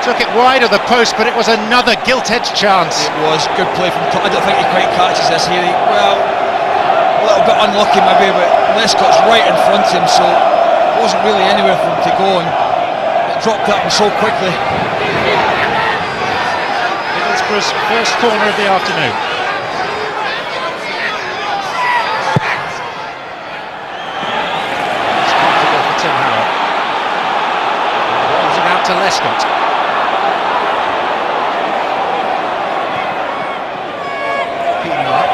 Took it wide of the post, but it was another gilt-edged chance. It was good play from I don't think he quite catches this here. Well, a little bit unlucky maybe, but Lescott's right in front of him, so it wasn't really anywhere for him to go, and it dropped at him so quickly. Middlesbrough's first corner of the afternoon. It's comfortable for Tim Howard. Lescott. Pienaar.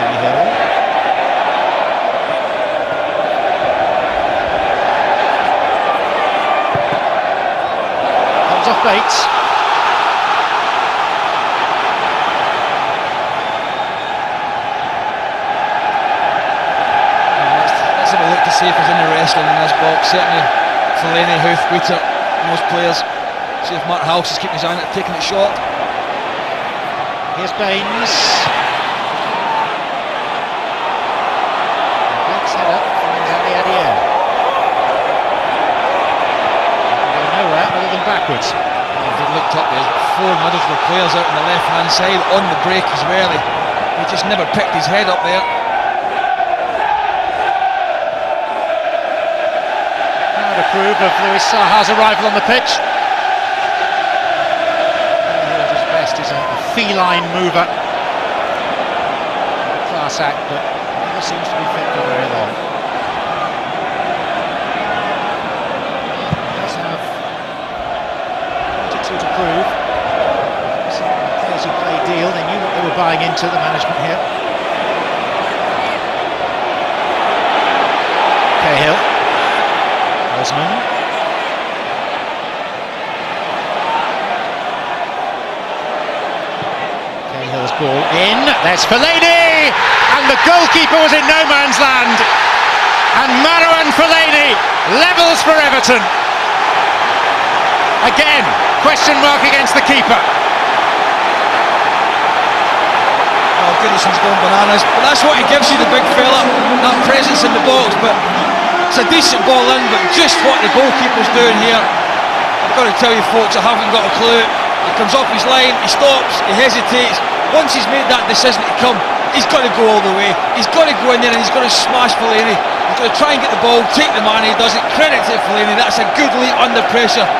Cahill. Comes off Baines. See if there's any wrestling in this box. Certainly Fellaini, Huth, Hoyte, most players. See if Mark House is keeping his eye on it, taking it short. Here's Baines. Blake's head up, finds Aliadière. Go nowhere other than backwards. If they looked up, there's 4 Middlesbrough players out on the left hand side on the break as well. He just never picked his head up there. Approve of Louis Saha's arrival on the pitch. He at his best is a feline mover. A class act, but never seems to be fit for very long. He does have plenty to prove. Some of the players who played deal, they knew what they were buying into, the management here. Cahill. Osman. Cahill's ball in. There's Fellaini, and the goalkeeper was in no man's land. And Marouane Fellaini levels for Everton. Again, question mark against the keeper. Oh, Goodison's going bananas, but that's what he gives you, the big fella, that presence in the box. But it's a decent ball in, but just what the goalkeeper's doing here, I've got to tell you folks, I haven't got a clue. He comes off his line, he stops, he hesitates. Once he's made that decision to come, he's got to go all the way. He's got to go in there and he's got to smash Fellaini. He's got to try and get the ball, take the man, he does it. Credit to Fellaini, that's a good leap under pressure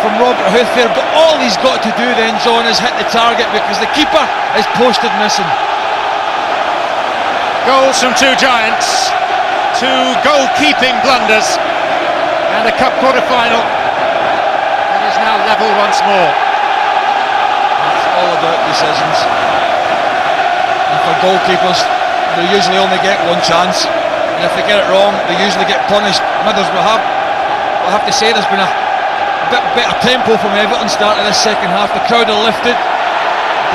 from Robert Huth there. But all he's got to do then, John, is hit the target because the keeper is posted missing. Goals from 2 giants. 2 goal-keeping blunders and a cup quarter-final. It is now level once more. It's all about decisions. And for goalkeepers, they usually only get 1 chance, and if they get it wrong, they usually get punished. Middlesbrough I have to say, there's been a bit better tempo from Everton start of this second half. The crowd are lifted.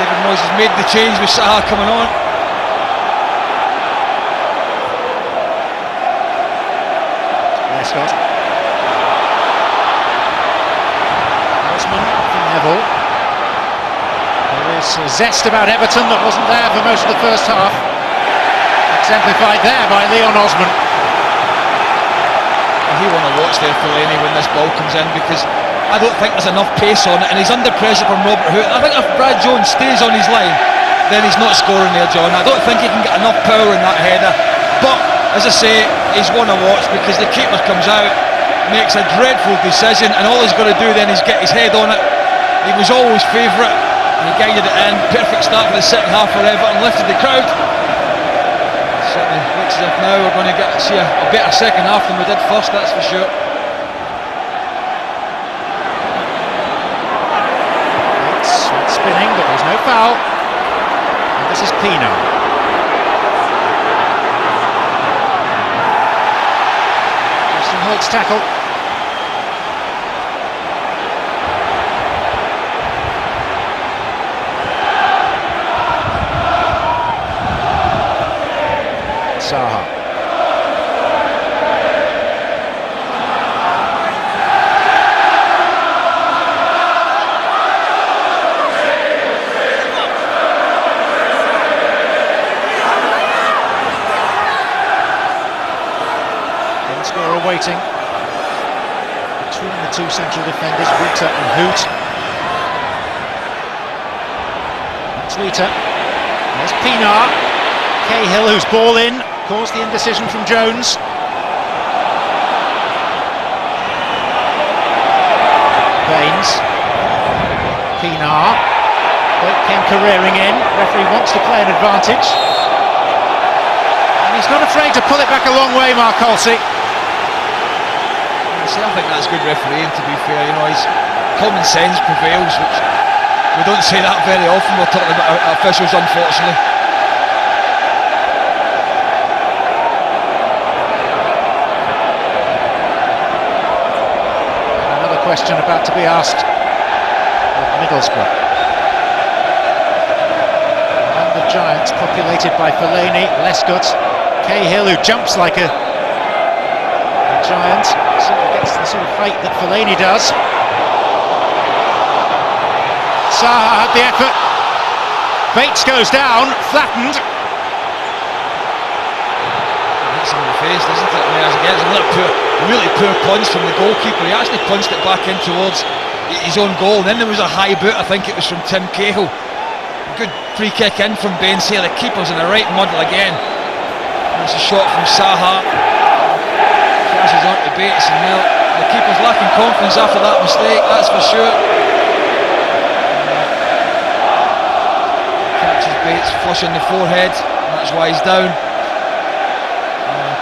David Moyes has made the change with Saha coming on. Lescott. Osman from Neville. There is a zest about Everton that wasn't there for most of the first half. Exemplified there by Leon Osman. He want to watch there Fellaini when this ball comes in, because I don't think there's enough pace on it, and he's under pressure from Robert Huth. I think if Brad Jones stays on his line, then he's not scoring there, John. I don't think he can get enough power in that header. But as I say, he's one to watch because the keeper comes out, makes a dreadful decision, and all he's got to do then is get his head on it. He was always favourite, and he guided it in. Perfect start for the second half for Everton, lifted the crowd. Certainly looks as if now we're going to see a better second half than we did first, that's for sure. It's spinning, but there's no foul. And this is Pienaar. Hoyte's tackle. Saha. Scorer waiting between the 2 central defenders, Huth and Huth. That's Huth. There's Pienaar. Cahill, whose ball in, caused the indecision from Jones. Baines. Pienaar. Hoyte came careering in. Referee wants to play an advantage. And he's not afraid to pull it back a long way, Mark Halsey. I think that's good refereeing, to be fair. You know, his common sense prevails, which we don't say that very often. We're talking about officials, unfortunately. Another question about to be asked of Middlesbrough. And the Giants populated by Fellaini, Lescott, Cahill, who jumps like a giant, sort of gets the sort of height that Fellaini does. Saha had the effort. Bates goes down, flattened. Hits him in the face, doesn't it? I mean, as again, it's a really poor punch from the goalkeeper. He actually punched it back in towards his own goal. And then there was a high boot, I think it was from Tim Cahill. Good free kick in from Baines here. The keeper's in the right muddle again. That's a shot from Saha. Crashes onto Bates, and now the keeper's lacking confidence after that mistake, that's for sure. Catches Bates flush on the forehead, and that's why he's down.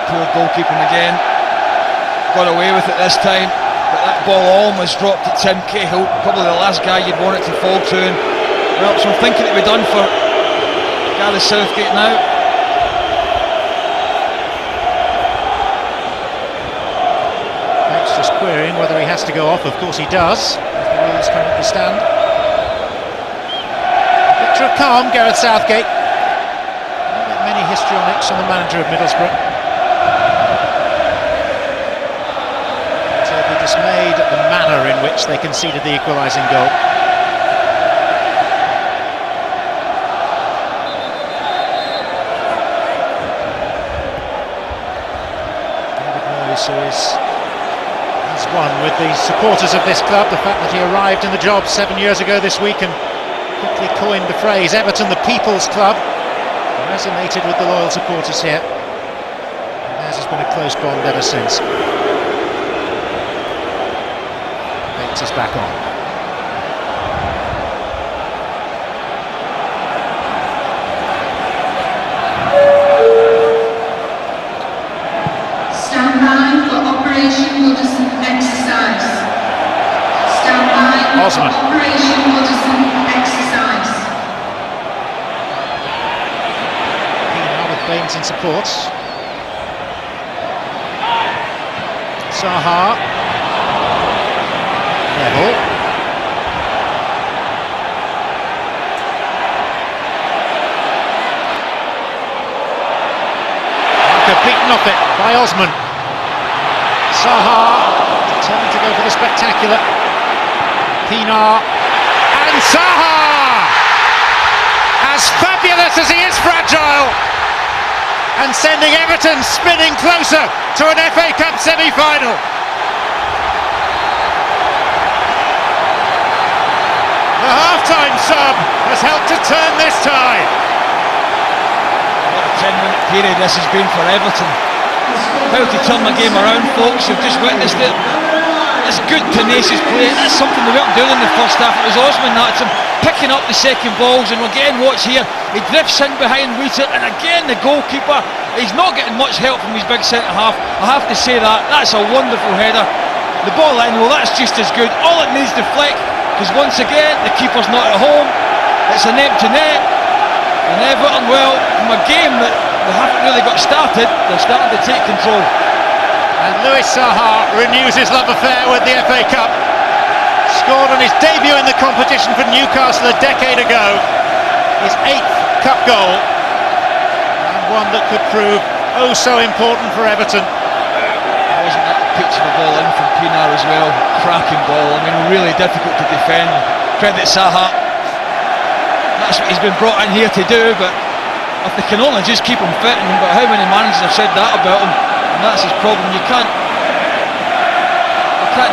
Poor goalkeeping again. Got away with it this time, but that ball almost dropped at Tim Cahill, probably the last guy you'd want it to fall to. And well, so I'm thinking it'll be done for Gareth Southgate now. Just querying whether he has to go off. Of course he does, as the rules currently stand. A picture of calm, Gareth Southgate. Not that many histrionics on the manager of Middlesbrough. To be dismayed at the manner in which they conceded the equalising goal. Moyes is one with the supporters of this club. The fact that he arrived in the job 7 years ago this week and quickly coined the phrase Everton the People's Club resonated with the loyal supporters here, and theirs has been a close bond ever since. Bates is back on. Stand by for Operation Goodison exercise. Stand by Osman. for Operation Goodison exercise. Pienaar with Baines in support. Saha. Neville. Arca beaten off it by Osman. Saha determined to go for the spectacular. Pienaar and Saha, as fabulous as he is fragile, and sending Everton spinning closer to an FA Cup semi-final. The half-time sub has helped to turn this tie. What a 10-minute period this has been for Everton. How to turn the game around, folks. You've just witnessed it. It's good, tenacious play. That's something they weren't doing in the first half. It was Osman that's him picking up the second balls, and again, watch here. He drifts in behind Huth, and again the goalkeeper. He's not getting much help from his big centre half. I have to say that. That's a wonderful header. The ball in, well, that's just as good. All it needs to flick, because once again the keeper's not at home. It's an empty net, and Everton, well, from a game that they haven't really got started, they're starting to take control. And Saha renews his love affair with the FA Cup. Scored on his debut in the competition for Newcastle a decade ago. His 8th cup goal, and one that could prove oh so important for Everton. Wasn't that the pitch of the ball in from Pienaar as well? Cracking ball. I mean, really difficult to defend. Credit Saha. That's what he's been brought in here to do, but if they can only just keep him fit, but how many managers have said that about him? And that's his problem. You can't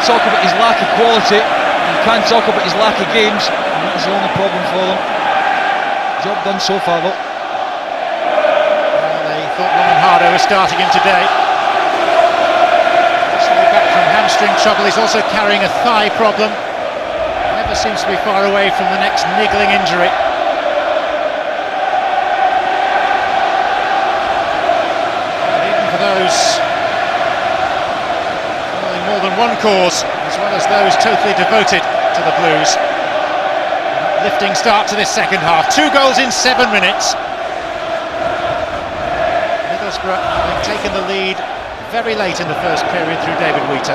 talk about his lack of quality, you can't talk about his lack of games, and that's the only problem for them. Job done so far though. Well, they thought long and hard over starting him today. Recently back from hamstring trouble. He's also carrying a thigh problem. Never seems to be far away from the next niggling injury. Those more than one cause, as well as those totally devoted to the Blues. An uplifting start to this second half. 2 goals in 7 minutes. Middlesbrough having taken the lead very late in the first period through David Huyte.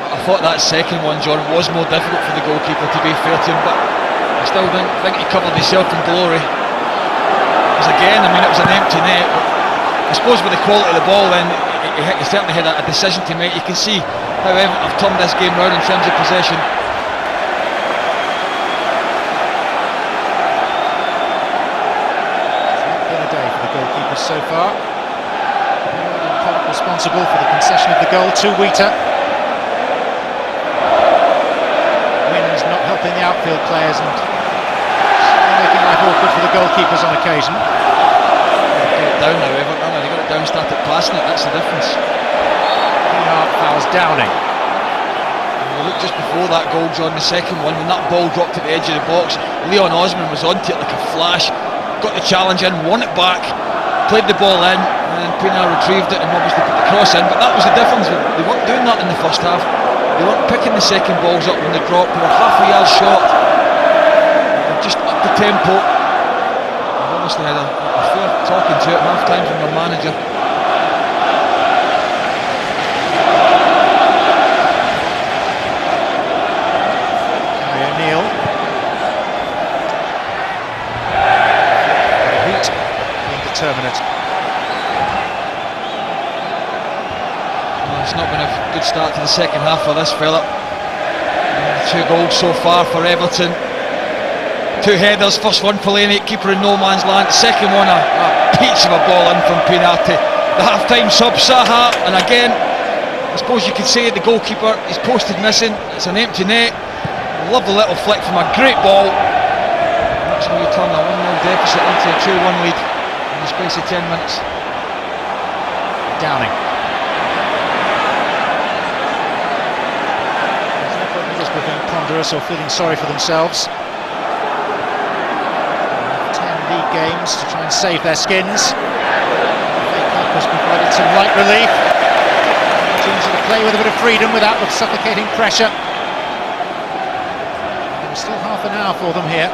I thought that second one, John, was more difficult for the goalkeeper, to be fair to him, but I still think he covered himself in glory. Because again, I mean, it was an empty net, but I suppose with the quality of the ball then, he certainly had a decision to make. You can see how Everton have turned this game round in terms of possession. Goalkeepers so far. In part responsible for the concession of the goal to Huyte. Wins not helping the outfield players and making life awkward for the goalkeepers on occasion. They've got it down now, Everton. They got it down, started passing it, that's the difference. Pienaar fouls Downing. Look, just before that goal, John, the second one, when that ball dropped at the edge of the box, Osman was onto it like a flash. Got the challenge in, won it back, played the ball in, and Pienaar retrieved it and obviously put the cross in. But that was the difference. They weren't doing that in the first half. They weren't picking the second balls up when they dropped. They were half a yard short. They just upped the tempo. They've obviously had a fair talking to at half time from their manager. Determinate. Well, it's not been a good start to the second half for this fella. 2 goals so far for Everton. 2 headers, first one Fellaini, keeper in no man's land. Second one a peach of a ball in from Pienaar to the half-time sub Saha. And again, I suppose you could say the goalkeeper is posted missing. It's an empty net. Lovely little flick from a great ball. That's how you turn a 1-0 deficit into a 2-1 lead. In the space of 10 minutes. Downing. Middlesbrough being ponderous or feeling sorry for themselves. 10 league games to try and save their skins. The Cup has provided some light relief. Teams to play with a bit of freedom without the suffocating pressure. There's still half an hour for them here.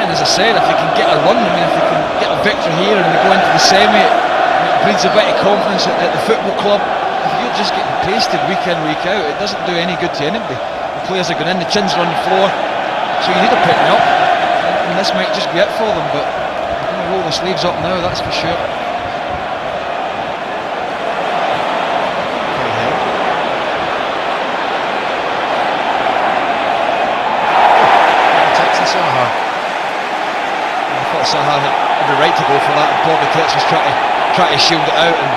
As I said, if they can get a run, I mean, if they can get a victory here and they go into the semi, it breeds a bit of confidence at the football club. If you're just getting pasted week in, week out, it doesn't do any good to anybody. The players are going in, the chins are on the floor, so you need to pick me up. And this might just be it for them, but they're going to roll their sleeves up now, that's for sure. Saha. Saha had every right to go for that, and Pogatetz was trying to shield it out, and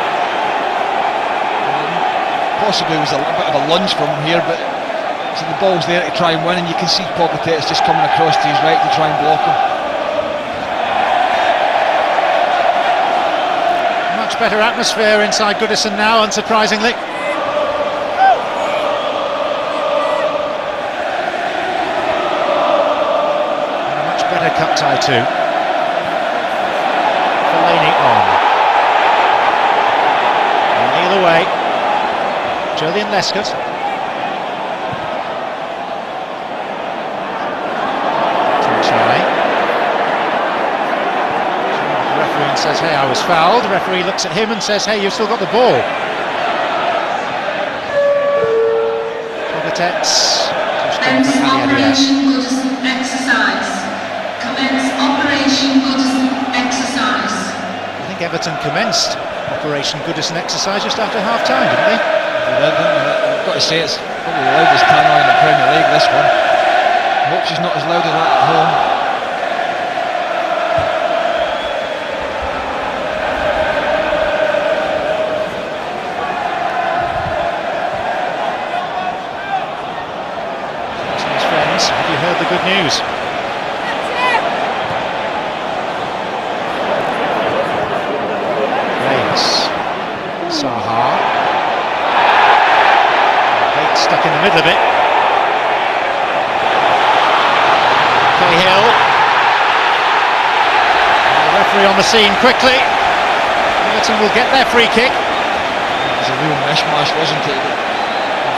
possibly was a little bit of a lunge from him here, but so the ball's there to try and win, and you can see Pogatetz just coming across to his right to try and block him. Much better atmosphere inside Goodison now, unsurprisingly. And a much better cup tie too. Fellaini on. Neil away. Lescott. Tuncay. The referee says, hey, I was fouled. The referee looks at him and says, hey, you've still got the ball. Pogatetz. Commence Operation Goodison exercise. Commence Operation Goodison exercise. I think Everton commenced Operation Goodison exercise just after half-time, didn't they? I've got to say, it's probably the loudest tannoy in the Premier League, this one. I hope she's not as loud as that at home. His friends, have you heard the good news? Baines. Saha. Stuck in the middle of it. Cahill. referee on the scene quickly. Everton will get their free kick. It was a real mishmash, wasn't it?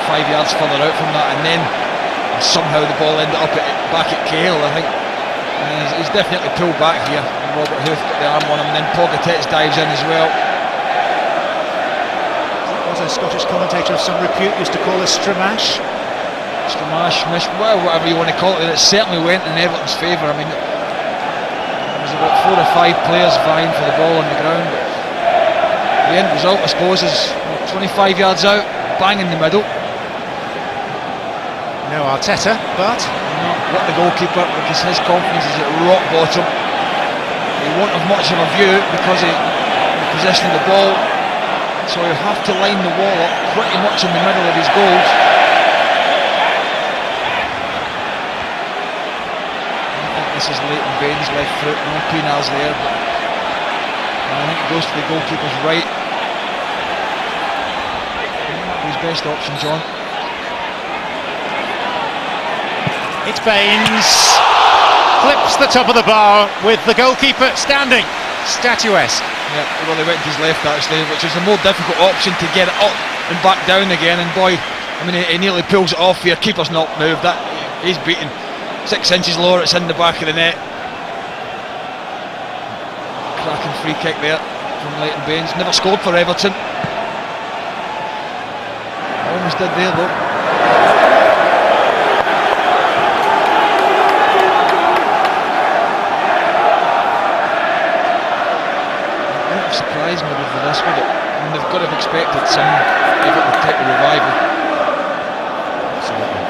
5 yards further out from that, and then somehow the ball ended up back at Cahill, I think. And he's definitely pulled back here. And Robert Huth got the arm on him, and then Pogatetz dives in as well. What a Scottish commentator of some repute used to call a stramash. Well, whatever you want to call it, it certainly went in Everton's favour. I mean, there was about 4 or 5 players vying for the ball on the ground. But the end result, I suppose, is 25 yards out, bang in the middle. No Arteta, but What the goalkeeper, because his confidence is at rock bottom. He won't have much of a view because of the position of the ball. So he'll have to line the wall up pretty much in the middle of his goals. This is Leighton Baines' left foot, no Pienaar's there, but I think it goes to the goalkeeper's right. His best option, John. it's Baines. Clips the top of the bar with the goalkeeper standing. Statuesque. Yeah, well, they went to his left actually, which is the more difficult option to get it up and back down again. And boy, I mean, he nearly pulls it off here. Keeper's not moved. That he's beaten 6 inches lower. It's in the back of the net. Cracking free kick there from Leighton Baines. Never scored for Everton. Almost did there though. Surprised me with this, would it? I mean, they've got to have expected some Everton type of revival. Absolutely.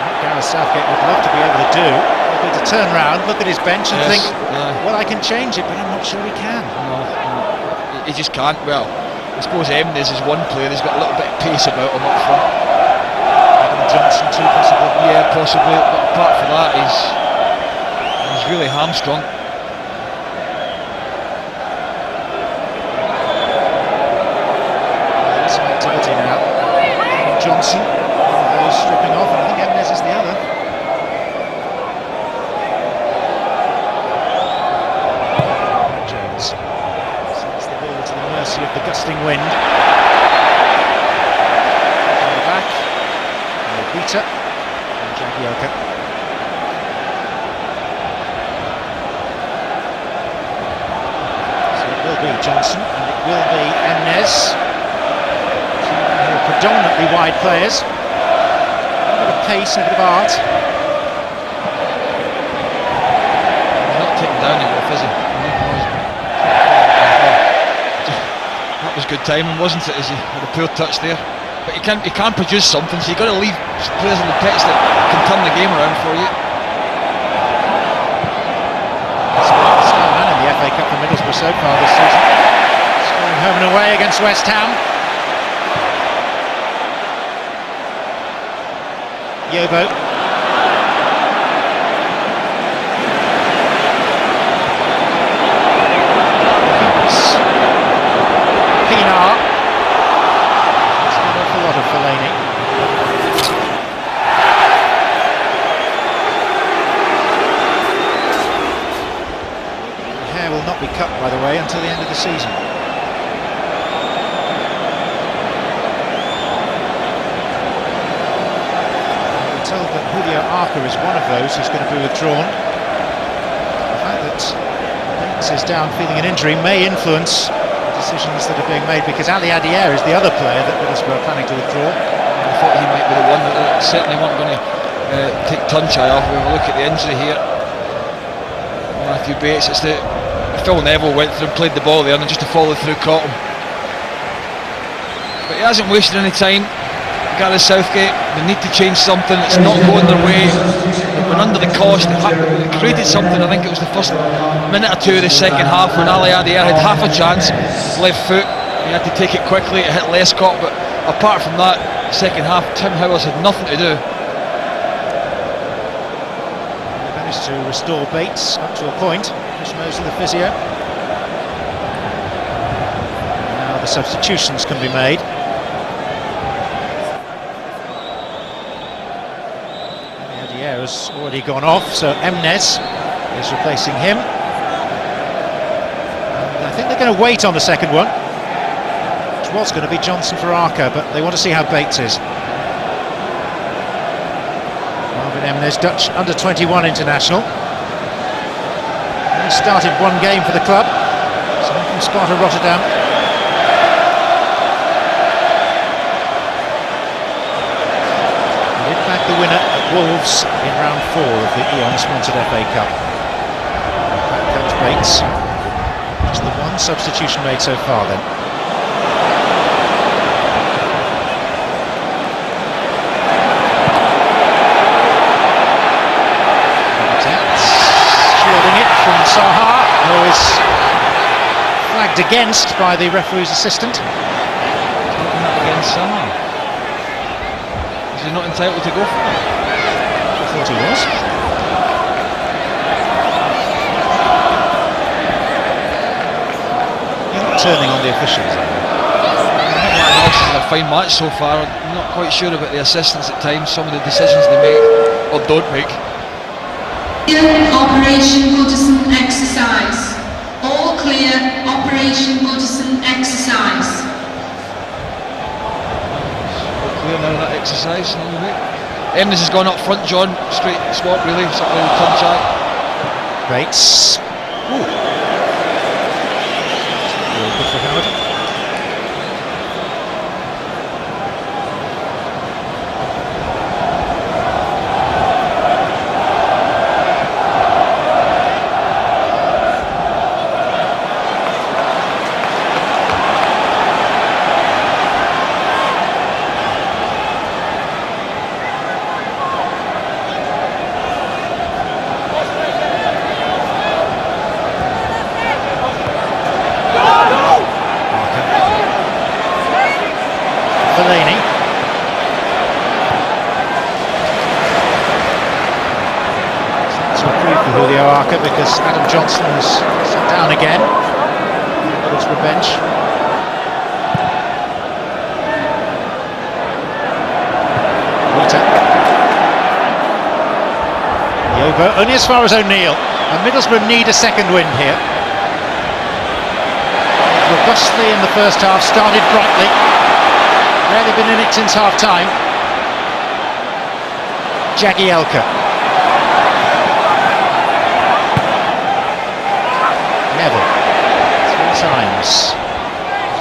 What Gareth Southgate would love to be able to do would be to turn round, look at his bench and think, well, I can change it, but I'm not sure he can. No, he just can't. Well, I suppose Emnes is one player, he's got a little bit of pace about him up front. Johnson too, possibly. Yeah, possibly, but apart from that, he's really hamstrung. Some activity now. Johnson, one of those stripping off, and I think Emnes is the other. Jones sends the ball to the mercy of the gusting wind. Back, Hoyte and Jagielka. Will be Johnson and it will be Emnes, who are predominantly wide players. A bit of pace and a bit of art. He's not taken down him off, is he? That was good timing, wasn't it? As he had a poor touch there. But he can produce something, so you've got to leave players on the pitch that can turn the game around for you. FA Cup for Middlesbrough so far this season, scoring home and away against West Ham. Yobo. Pienaar. That's an awful lot of Fellaini. Will not be cut, by the way, until the end of the season. We're told that Arca is one of those who's going to be withdrawn. The fact that Baines is down feeling an injury may influence the decisions that are being made, because Aliadière is the other player that Middlesbrough are planning to withdraw. I thought he might be the one that certainly weren't going to take Tuncay off. We have a look at the injury here. Matthew Bates, it's the Phil Neville went through and played the ball there, and just to follow through caught him. But he hasn't wasted any time. Gareth Southgate, they need to change something. It's not going their way. They've been under the cost. They created something. I think it was the first minute or two of the second half when Aliadière had half a chance. Left foot, he had to take it quickly. It hit Lescott, but apart from that, second half, Tim Howells had nothing to do. They managed to restore Bates up to a point. Most of the physio. Now the substitutions can be made. Aliadière has already gone off, so Emnes is replacing him. And I think they're going to wait on the second one, which was going to be Johnson for Arca, but they want to see how Bates is. Emnes, Dutch under-21 international. He started one game for the club, so from Sparta Rotterdam. He did back the winner at Wolves in round 4 of the Eon-sponsored FA Cup. Back comes Bates. It's the one substitution made so far then. From Saha, who is flagged against by the referee's assistant. Against Saha. Is he not entitled to go for it? I thought he was. You're not turning on the officials, are you? It's a fine match so far. I'm not quite sure about the assistants at times, some of the decisions they make or don't make. Operation Goodison exercise. All clear. Operation Goodison exercise. All clear now that exercise. Emnes has gone up front, John. Straight swap, really. Something with Tuncay. Bates. Ooh. Good for Howard. Fellaini. That's a reprieve for Julio Arca because Adam Johnson was sat down again. It's revenge. Hoyte. Yobo, only as far as O'Neill. And Middlesbrough need a second win here. Robustly in the first half, started brightly. Rarely been in it since half-time. Jagielka. Neville. 3 times.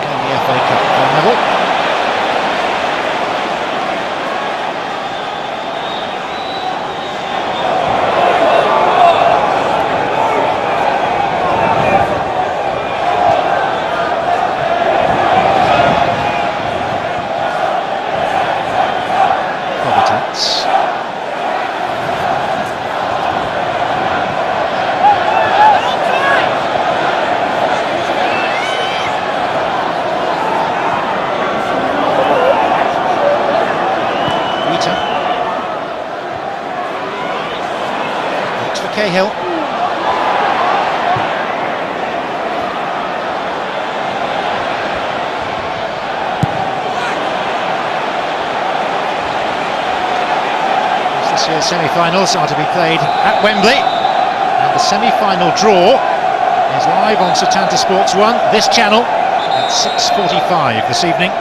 In the FA Cup for Neville. Pogatetz. Huth. Looks for Cahill. This year's semi-finals are to be played at Wembley, and the semi-final draw is live on Setanta Sports 1, this channel, at 6:45 this evening.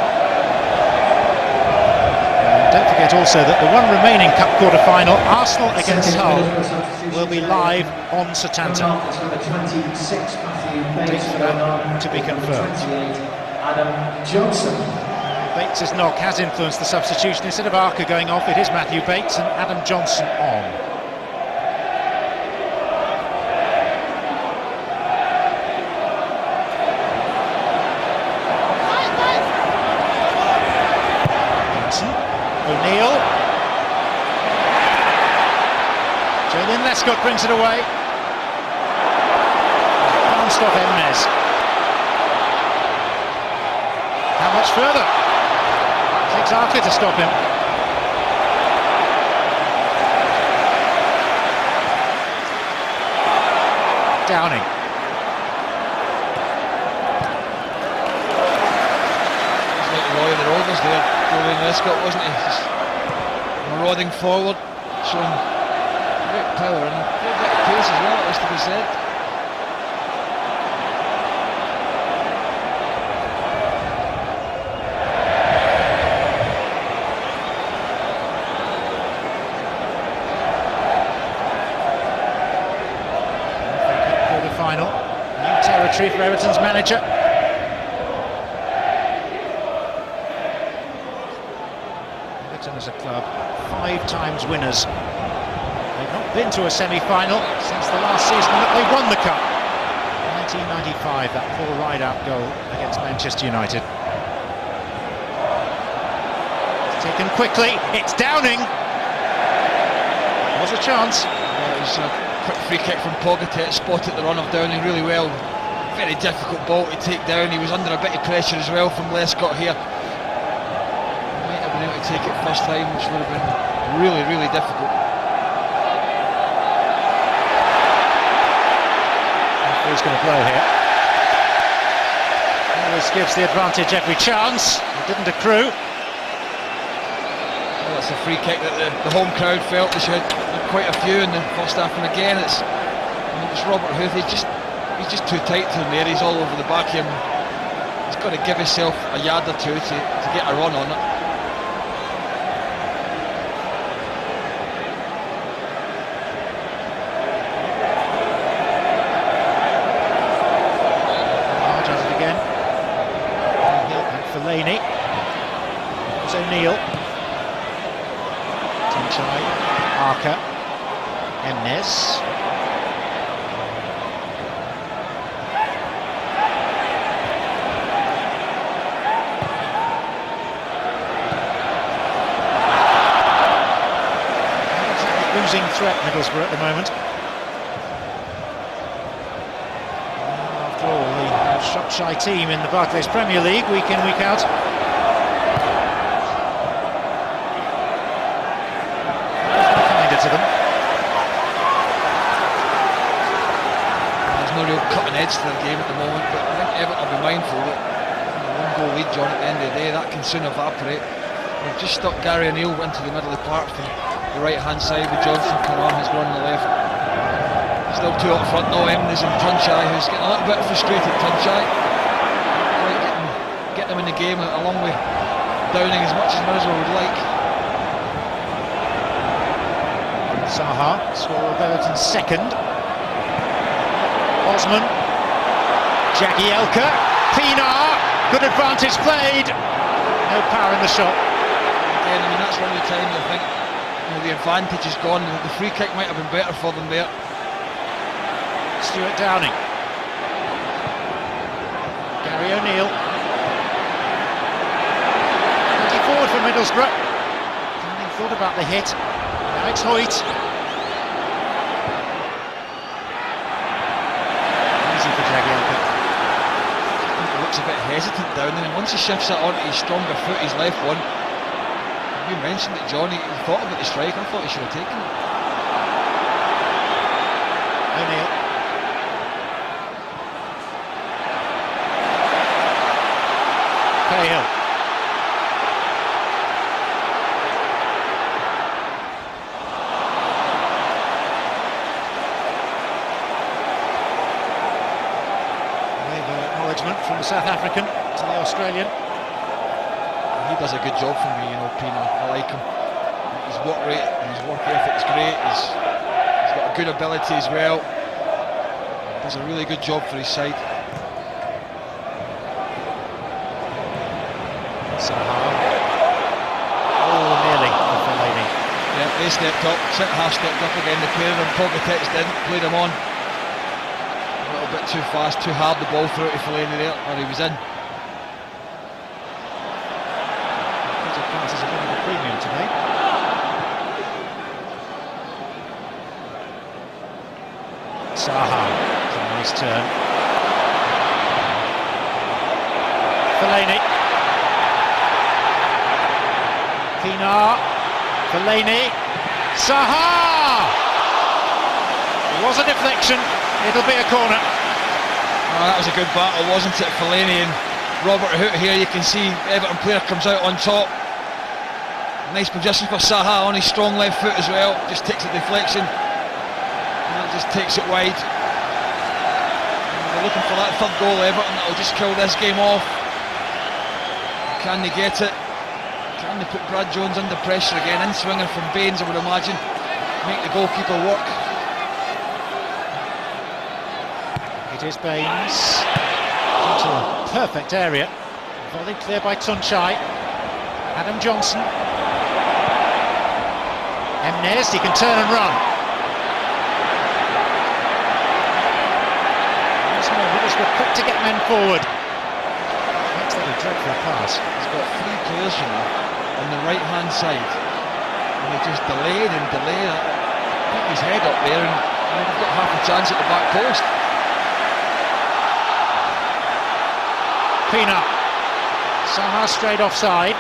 And don't forget also that the one remaining cup quarter-final, Arsenal against Hull, will be live on Setanta. Dates for that to be confirmed. Adam Johnson. Bates' knock has influenced the substitution. Instead of Arca going off, it is Matthew Bates and Adam Johnson on. O'Neill. Lescott brings it away. Can't stop Emnes. How much further? Takes Arca to stop him. Downing. He's like Roy in the Rovers there, following Lescott, wasn't he? Just marauding forward, showing Great power and a bit of pace as well, it has to be said. Quarter-final, new territory for Everton's manager. Everton as a club, 5 times winners. They've not been to a semi-final since the last season that they won the cup. 1995, that poor ride-out goal against Manchester United. It's taken quickly, it's Downing. Was a chance. It was a quick free kick from Pogatetz, spotted the run of Downing really well. Very difficult ball to take down, he was under a bit of pressure as well from Lescott here. Might have been able to take it first time, which would have been really, really difficult. Who's going to blow here? Always gives the advantage every chance. It didn't accrue. Well, it's a free kick that the home crowd felt they should have quite a few in the first half, and again it's Robert Huth. He's just too tight to him there. He's all over the back of him. He's got to give himself a yard or two to get a run on it. Fellaini, there's O'Neill, Tuncay, Arca, Emnes, losing threat Middlesbrough at the moment. After all, the shot-shy team in the Barclays Premier League, week in, week out. Kinder to them. There's no real cutting edge to their game at the moment, but I think Everton will be mindful that one goal lead, John, at the end of the day, that can soon evaporate. We've just stuck Gary O'Neill into the middle of the park from the right-hand side with Johnson. Cahill has gone on the left. Still 2 up front now, Emnes and Tuncay, who's getting a little bit frustrated. Tuncay get them in the game along with Downing as much as Middlesbrough would like. Saha, scorer of Everton's second. Osman, Jagielka, Pienaar, good advantage played. No power in the shot. Again, I mean, that's one of the times I think the advantage is gone. The free kick might have been better for them there. Stuart Downing, Gary O'Neill, 20 forward for Middlesbrough. Downing thought about the hit. Now it's Hoyte. Easy for Jagielka. He looks a bit hesitant, Downing, and once he shifts it onto his stronger foot, his left one. You mentioned that, John, he thought about the strike. I thought he should have taken it. O'Neill. Cahill. With acknowledgement from the South African to the Australian. He does a good job for me, Pienaar. I like him. His work rate and his work ethic is great. He's got a good ability as well. Does a really good job for his side. Saha. Oh, nearly for Fellaini. Yeah, they stepped up. Centre-half stepped up again. The pair of them, Pogatetz didn't. Played him on. A little bit too fast, too hard the ball through to Fellaini there, or he was in. Passes a bit of a premium today. Saha, it's a nice turn. Fellaini. Pienaar. Fellaini. Saha! It was a deflection. It'll be a corner. Oh, that was a good battle, wasn't it? Fellaini and Robert Huth here. You can see Everton player comes out on top. Nice position for Saha on his strong left foot as well. Just takes a deflection. just takes it wide. And they're looking for that third goal, Everton, that'll just kill this game off. Can they get it? Can they put Brad Jones under pressure again? In-swinger from Baines, I would imagine. Make the goalkeeper work. It is Baines. Into a perfect area. Volleyed clear by Tuncay. Adam Johnson. Emnes, he can turn and run. Osman, Middlesbrough quick to get men forward. Makes that a dreadful pass. He's got 3 players, you know, on the right-hand side. And they just delayed and delayed. Put his head up there and they've got half a chance at the back post. Pienaar. Saha straight offside.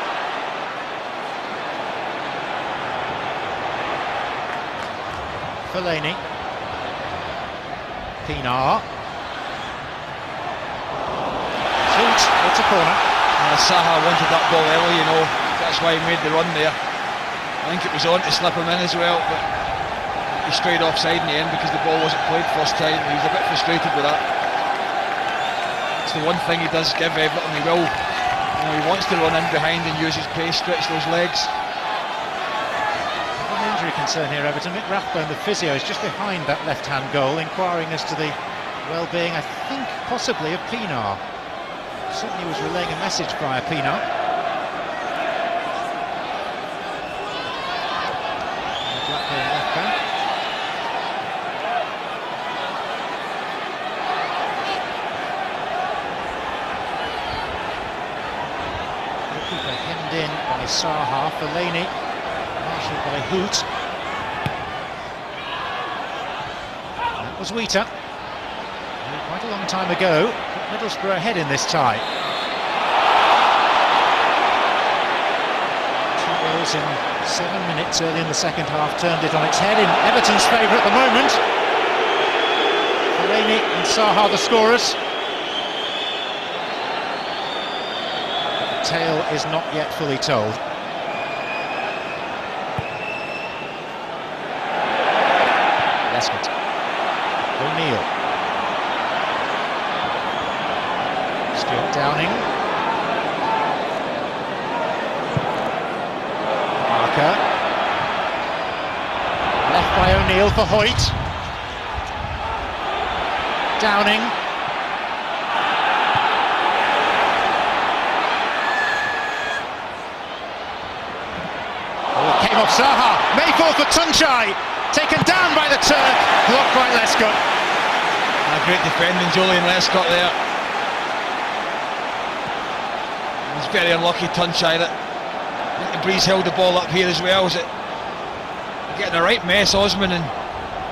Fellaini. Pienaar. Huth, it's a corner. Saha wanted that ball early, you know. That's why he made the run there. I think it was on to slip him in as well, but he strayed offside in the end because the ball wasn't played first time. He was a bit frustrated with that. It's the one thing he does give Everton. He will, you know, he wants to run in behind and use his pace, stretch those legs. An injury concern here, Everton. Mick Rathbone, the physio, is just behind that left-hand goal, inquiring as to the well-being, I think, possibly of Pienaar. Certainly was relaying a message via Pienaar. Left back. Goalkeeper hemmed in by Saha. Fellaini, marshalled by Huth. That was Huyte. Quite a long time ago, put Middlesbrough ahead in this tie. 2 goals in 7 minutes early in the second half turned it on its head in Everton's favour at the moment. Fellaini and Saha the scorers. But the tale is not yet fully told. Lescott. O'Neill. Stuart Downing. Arca. Left by O'Neill for Hoyte. Downing. Oh, it came off Saha. Mayfall for Tuncay. Taken down by the Turk. Blocked by Lescott. Great defending, Julian Lescott there. He's very unlucky, Tuncay, that Breeze held the ball up here as well. Is it getting a right mess, Osman and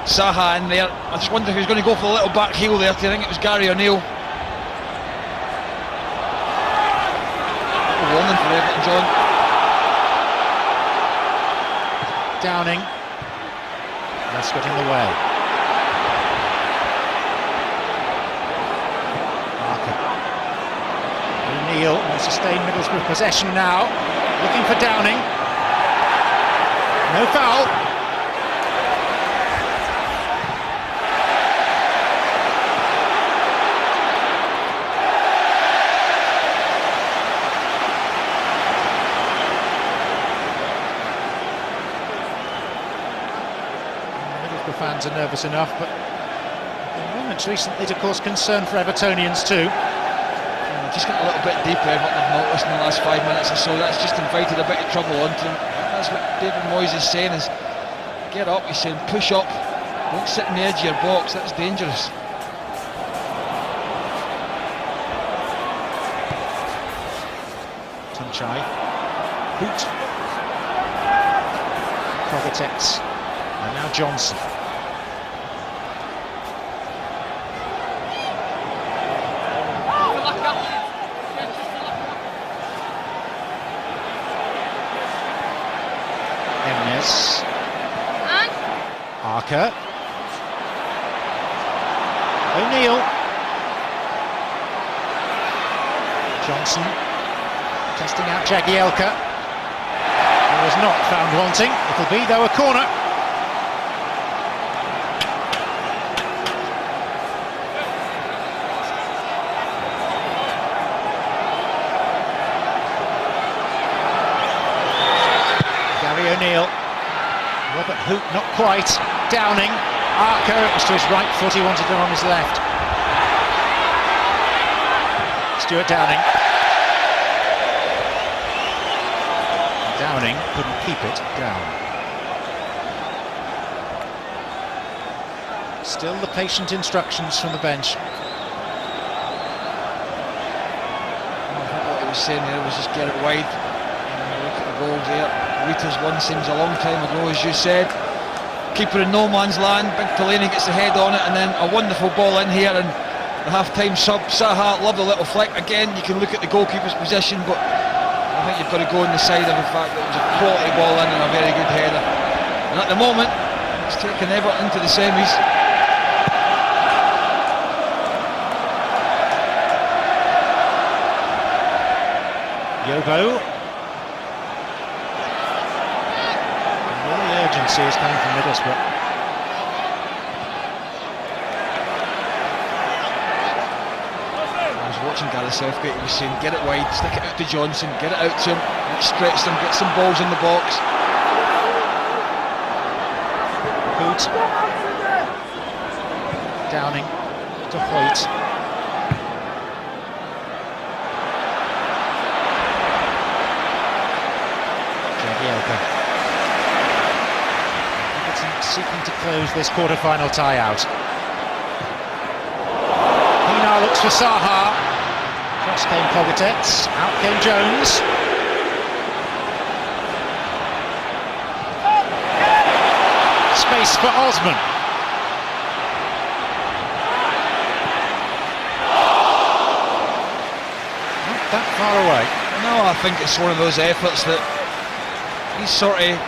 Saha in there. I just wonder who's going to go for the little back heel there. I think it was Gary O'Neill. A warning for Everton, John. Downing. Lescott in the way. Arca. O'Neill will sustain Middlesbrough possession now. Looking for Downing. No foul. Middlesbrough fans are nervous enough, but the moments recently, of course, concern for Evertonians too. Just got a little bit deeper, Everton have noticed in the last 5 minutes or so. That's just invited a bit of trouble onto them. That's what David Moyes is saying, is get up, he's saying push up, don't sit on the edge of your box, that's dangerous. Tuncay, Huth, Pogatetz, and now Johnson. Emnes, Arca, O'Neill, Johnson testing out Jagielka, who was not found wanting. It'll be though a corner. Huth not quite. Downing. Arca, it was to his right foot, he wanted it on his left. Stuart Downing. Downing couldn't keep it down. Still the patient instructions from the bench. I think what he was saying there was just get it wide. Look at the goals there. Rita's one seems a long time ago, as you said. Keeper in no man's land. Big Fellaini gets the head on it, and then a wonderful ball in here. And the half-time sub, Saha, lovely little flick. Again, you can look at the goalkeeper's position, but I think you've got to go on the side of the fact that it was a quality ball in and a very good header. And at the moment, it's taken Everton into the semis. Yobo. And all the urgency is coming from Middlesbrough. I was watching Gareth Southgate, he was saying get it wide, stick it out to Johnson, get it out to him, stretch them, get some balls in the box. Huth. Downing to Hoyte. Jagielka. Everton seeking to close this quarter-final tie-out. Pienaar looks for Saha. Cross came Pogatetz. Out came Jones. Space for Osman. Not that far away. No, I think it's one of those efforts that he's sort of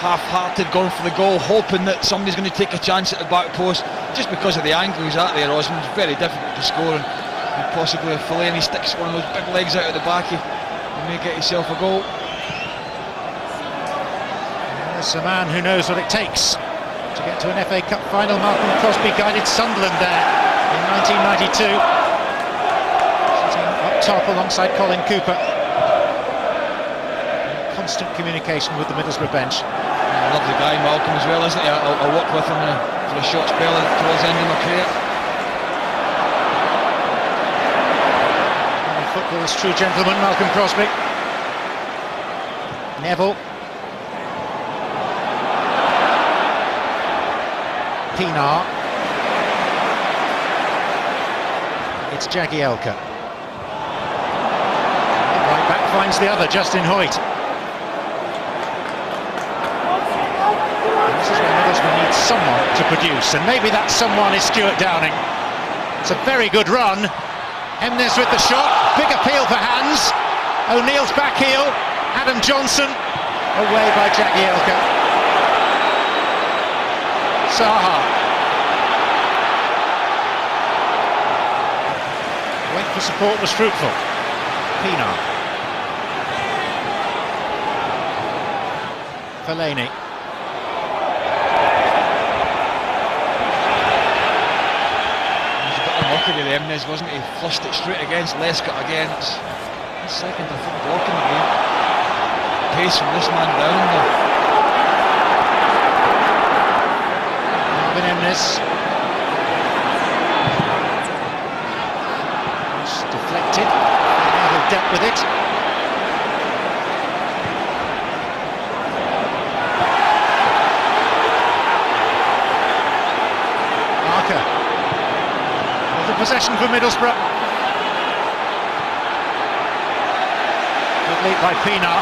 half-hearted, going for the goal, hoping that somebody's going to take a chance at the back post. Just because of the angle he's at there, Osman's very difficult to score, and possibly if Fellaini sticks one of those big legs out at the back, he may get himself a goal. There's a man who knows what it takes to get to an FA Cup final. Malcolm Crosby guided Sunderland there in 1992. Sitting up top alongside Colin Cooper. Constant communication with the Middlesbrough bench. Lovely guy, Malcolm, as well, isn't he? I'll work with him for a short spell towards the end of my career. Football's true gentleman, Malcolm Crosby. Neville. Pienaar. It's Jagielka. Right back finds the other, Justin Hoyte. This is where Middlesbrough needs someone to produce, and maybe that someone is Stuart Downing. It's a very good run. Emnes with the shot, big appeal for hands. O'Neill's back heel, Adam Johnson, away by Jagielka. Saha. Wait for support was fruitful. Pienaar. Fellaini. The Emnes, wasn't he? Flushed it straight against Lescott again. It's his second, I think, block in the game. Pace from this man down there. Emnes. It's deflected. Neville dealt with it. Arca. Possession for Middlesbrough. Good lead by Pienaar.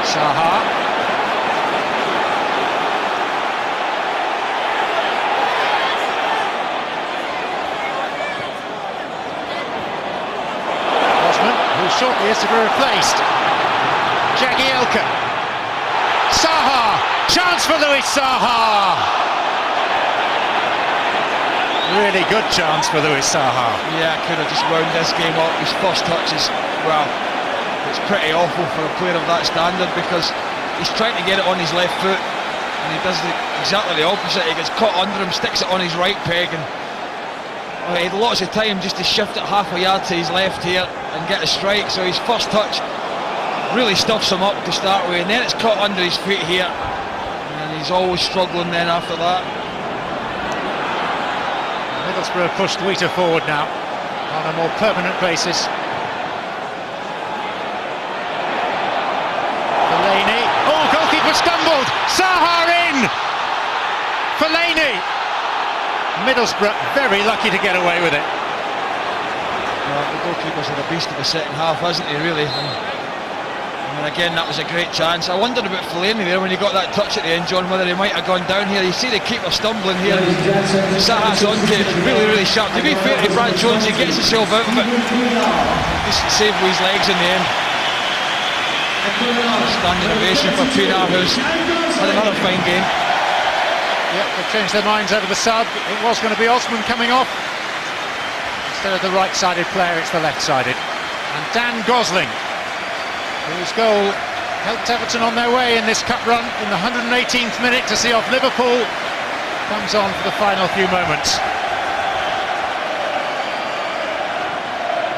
Saha. Osman, who shortly is to be replaced. Jagielka. Saha. Chance for Louis Saha. Really good chance for Louis Saha. Yeah, could have just wound this game up. His first touch is, well, it's pretty awful for a player of that standard, because he's trying to get it on his left foot and he does exactly the opposite. He gets caught under him, sticks it on his right peg, and he had lots of time just to shift it half a yard to his left here and get a strike. So his first touch, really stuffs him up to start with, and then it's caught under his feet here, and he's always struggling then after that. Middlesbrough pushed Huyte forward now on a more permanent basis. Fellaini, oh, goalkeeper stumbled, Saha in! Fellaini! Middlesbrough very lucky to get away with it. Well, the goalkeeper's had a beast of the second half, hasn't he, really? And again, that was a great chance. I wondered about Fellaini there when he got that touch at the end, John, whether he might have gone down here. You see the keeper stumbling here. Saha's onto it, really sharp. To be fair to Brad Jones, he gets himself out of it. Just saved with his legs in the end. Standing ovation for Pienaar, who's had another fine game. Yep, they've changed their minds over the sub. It was going to be Osman coming off. Instead of the right-sided player, it's the left-sided. And Dan Gosling, whose goal helped Everton on their way in this cup run in the 118th minute to see off Liverpool, comes on for the final few moments.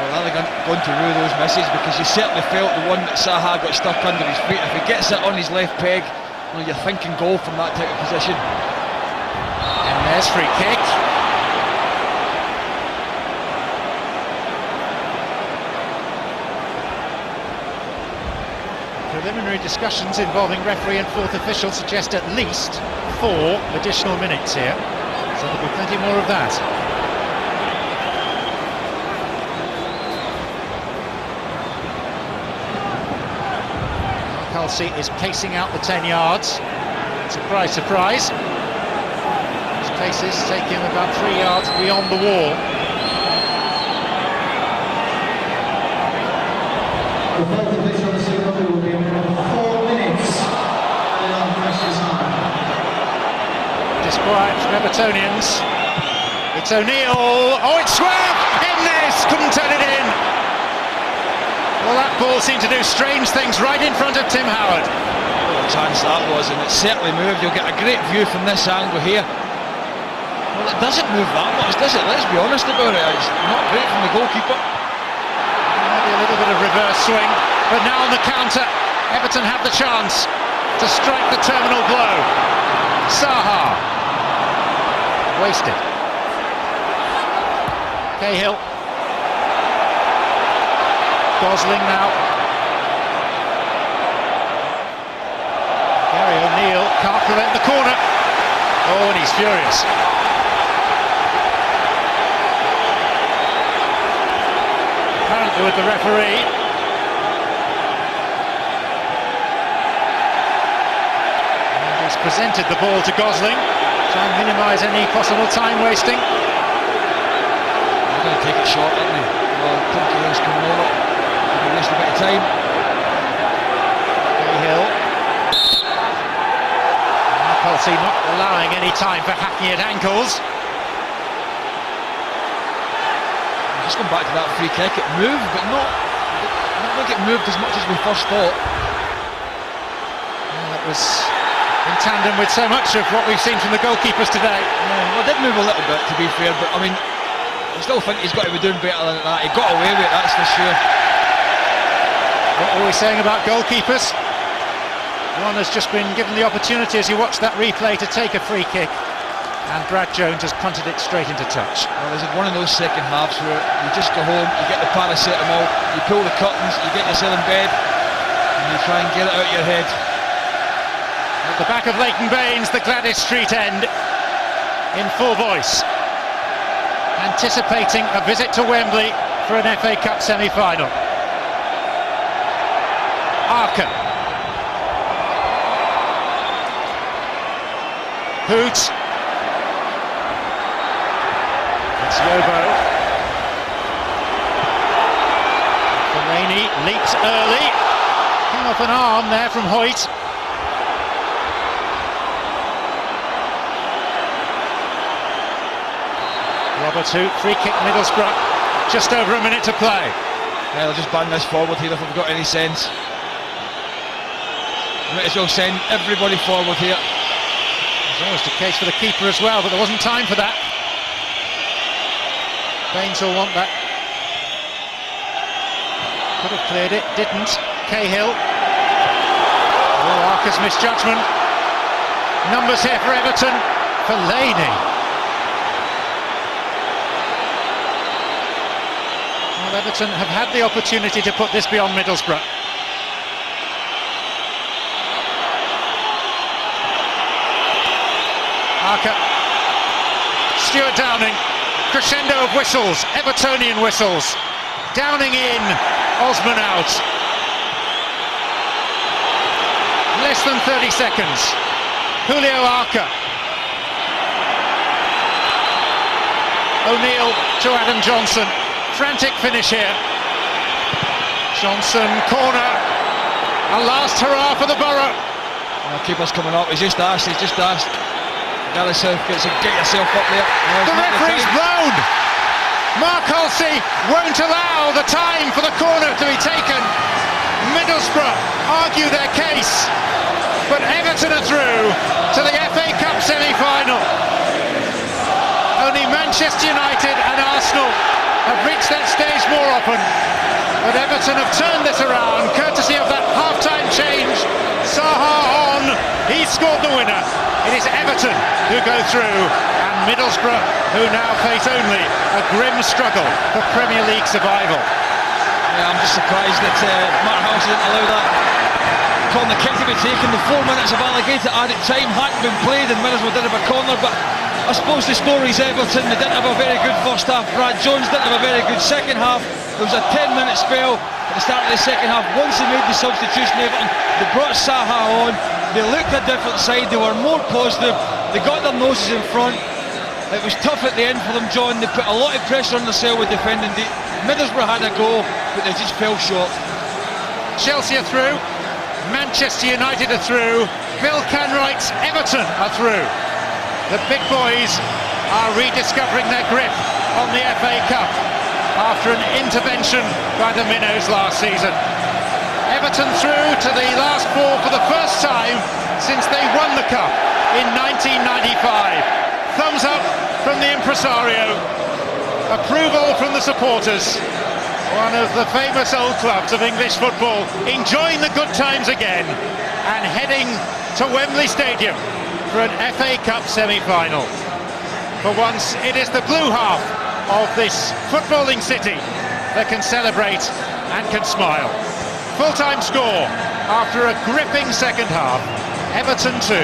Well, they're going to rue those misses, because you certainly felt the one that Saha got stuck under his feet. If he gets it on his left peg, well, you're thinking goal from that type of position. Emnes, free kick. Preliminary discussions involving referee and fourth official suggest at least 4 additional minutes here, so there'll be plenty more of that. Kelsey is pacing out the 10 yards. Surprise, surprise. His paces take him about 3 yards beyond the wall. The fourth official will be 4 minutes. Disquiet from Evertonians. It's O'Neill. Oh, it's swerved! Emnes couldn't turn it in. Well, that ball seemed to do strange things right in front of Tim Howard. What a chance that was, and it certainly moved. You'll get a great view from this angle here. Well, it doesn't move that much, does it? Let's be honest about it. It's not great from the goalkeeper. Maybe a little bit of reverse swing, but now on the counter, Everton have the chance to strike the terminal blow. Saha. Wasted. Cahill. Gosling now. Gary O'Neill can't prevent the corner. Oh, and he's furious. Apparently with the referee. And he's presented the ball to Gosling, trying to minimise any possible time wasting. They're going to take it short, aren't they? Well, Tuncay is coming over. He wasted a bit of time. Cahill. Kelsey not allowing any time for hacking at ankles. Just going back to that free kick, it moved, but not like it moved as much as we first thought. Well, that was in tandem with so much of what we've seen from the goalkeepers today. Yeah, well, it did move a little bit, to be fair, but I mean, I still think he's got to be doing better than that. He got away with it, that's for sure. What were we saying about goalkeepers? One has just been given the opportunity, as you watch that replay, to take a free kick, and Brad Jones has punted it straight into touch. Well, there's one of those second halves where you just go home, you get the paracetamol, you pull the curtains, you get yourself in bed, and you try and get it out of your head. At the back of Leighton Baines, the Gladys Street end, in full voice, anticipating a visit to Wembley for an FA Cup semi-final. Arca. Huth. It's Yobo. Fellaini leaps early. Came off an arm there from Hoyte. Huth, free kick Middlesbrough. Just over a minute to play. Yeah, they'll just ban this forward here if we've got any sense. Might as well send everybody forward here. There's almost a case for the keeper as well, but there wasn't time for that. Baines will want that. Could have cleared it, didn't. Cahill. Oh, Arca's misjudgment. Numbers here for Everton. Fellaini. Well, Everton have had the opportunity to put this beyond Middlesbrough. Arca. Stuart Downing. Crescendo of whistles, Evertonian whistles. Downing in, Osman out. Less than 30 seconds. Julio Arca. O'Neill to Adam Johnson. Frantic finish here. Johnson, corner. A last hurrah for the Borough. Keeper's coming up, he's just asked. Gareth Southgate said, get yourself up there. The referee's blown. Mark Halsey won't allow the time for the corner to be taken. Middlesbrough argue their case, but Everton are through to the FA Cup semi-final. Only Manchester United and Arsenal have reached that stage more often, but Everton have turned this around courtesy of that half-time change. Saha on, he scored the winner. It is Everton who go through, and Middlesbrough who now face only a grim struggle for Premier League survival. Yeah, I'm just surprised that Mark House didn't allow that corner kick to be taken. The 4 minutes of Aliadière added time hadn't been played and Middlesbrough did have a corner, but I suppose the story's Everton. They didn't have a very good first half. Brad Jones didn't have a very good second half. There was a 10-minute spell at the start of the second half. Once they made the substitution, Everton, they brought Saha on. They looked a different side, they were more positive, they got their noses in front. It was tough at the end for them, John. They put a lot of pressure on themselves with defending. Middlesbrough had a go, but they just fell short. Chelsea are through, Manchester United are through, Bill Canwright's Everton are through. The big boys are rediscovering their grip on the FA Cup after an intervention by the Minnows last season. Everton through to the last four for the first time since they won the Cup in 1995. Thumbs up from the impresario, approval from the supporters. One of the famous old clubs of English football enjoying the good times again and heading to Wembley Stadium for an FA Cup semi-final. For once, it is the blue half of this footballing city that can celebrate and can smile. Full-time score after a gripping second half. Everton 2,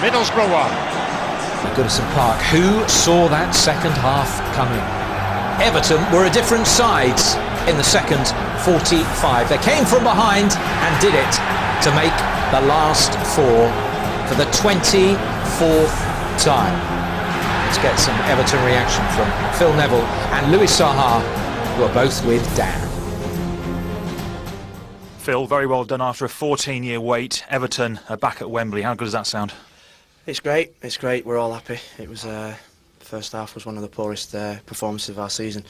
Middlesbrough 1. Goodison Park. Who saw that second half coming? Everton were a different side in the second 45. They came from behind and did it to make the last four for the 24th time. Let's get some Everton reaction from Phil Neville and Louis Saha, who are both with Dan. Phil, very well done after a 14-year wait. Everton are back at Wembley. How good does that sound? It's great. We're all happy. It was first half was one of the poorest performances of our season,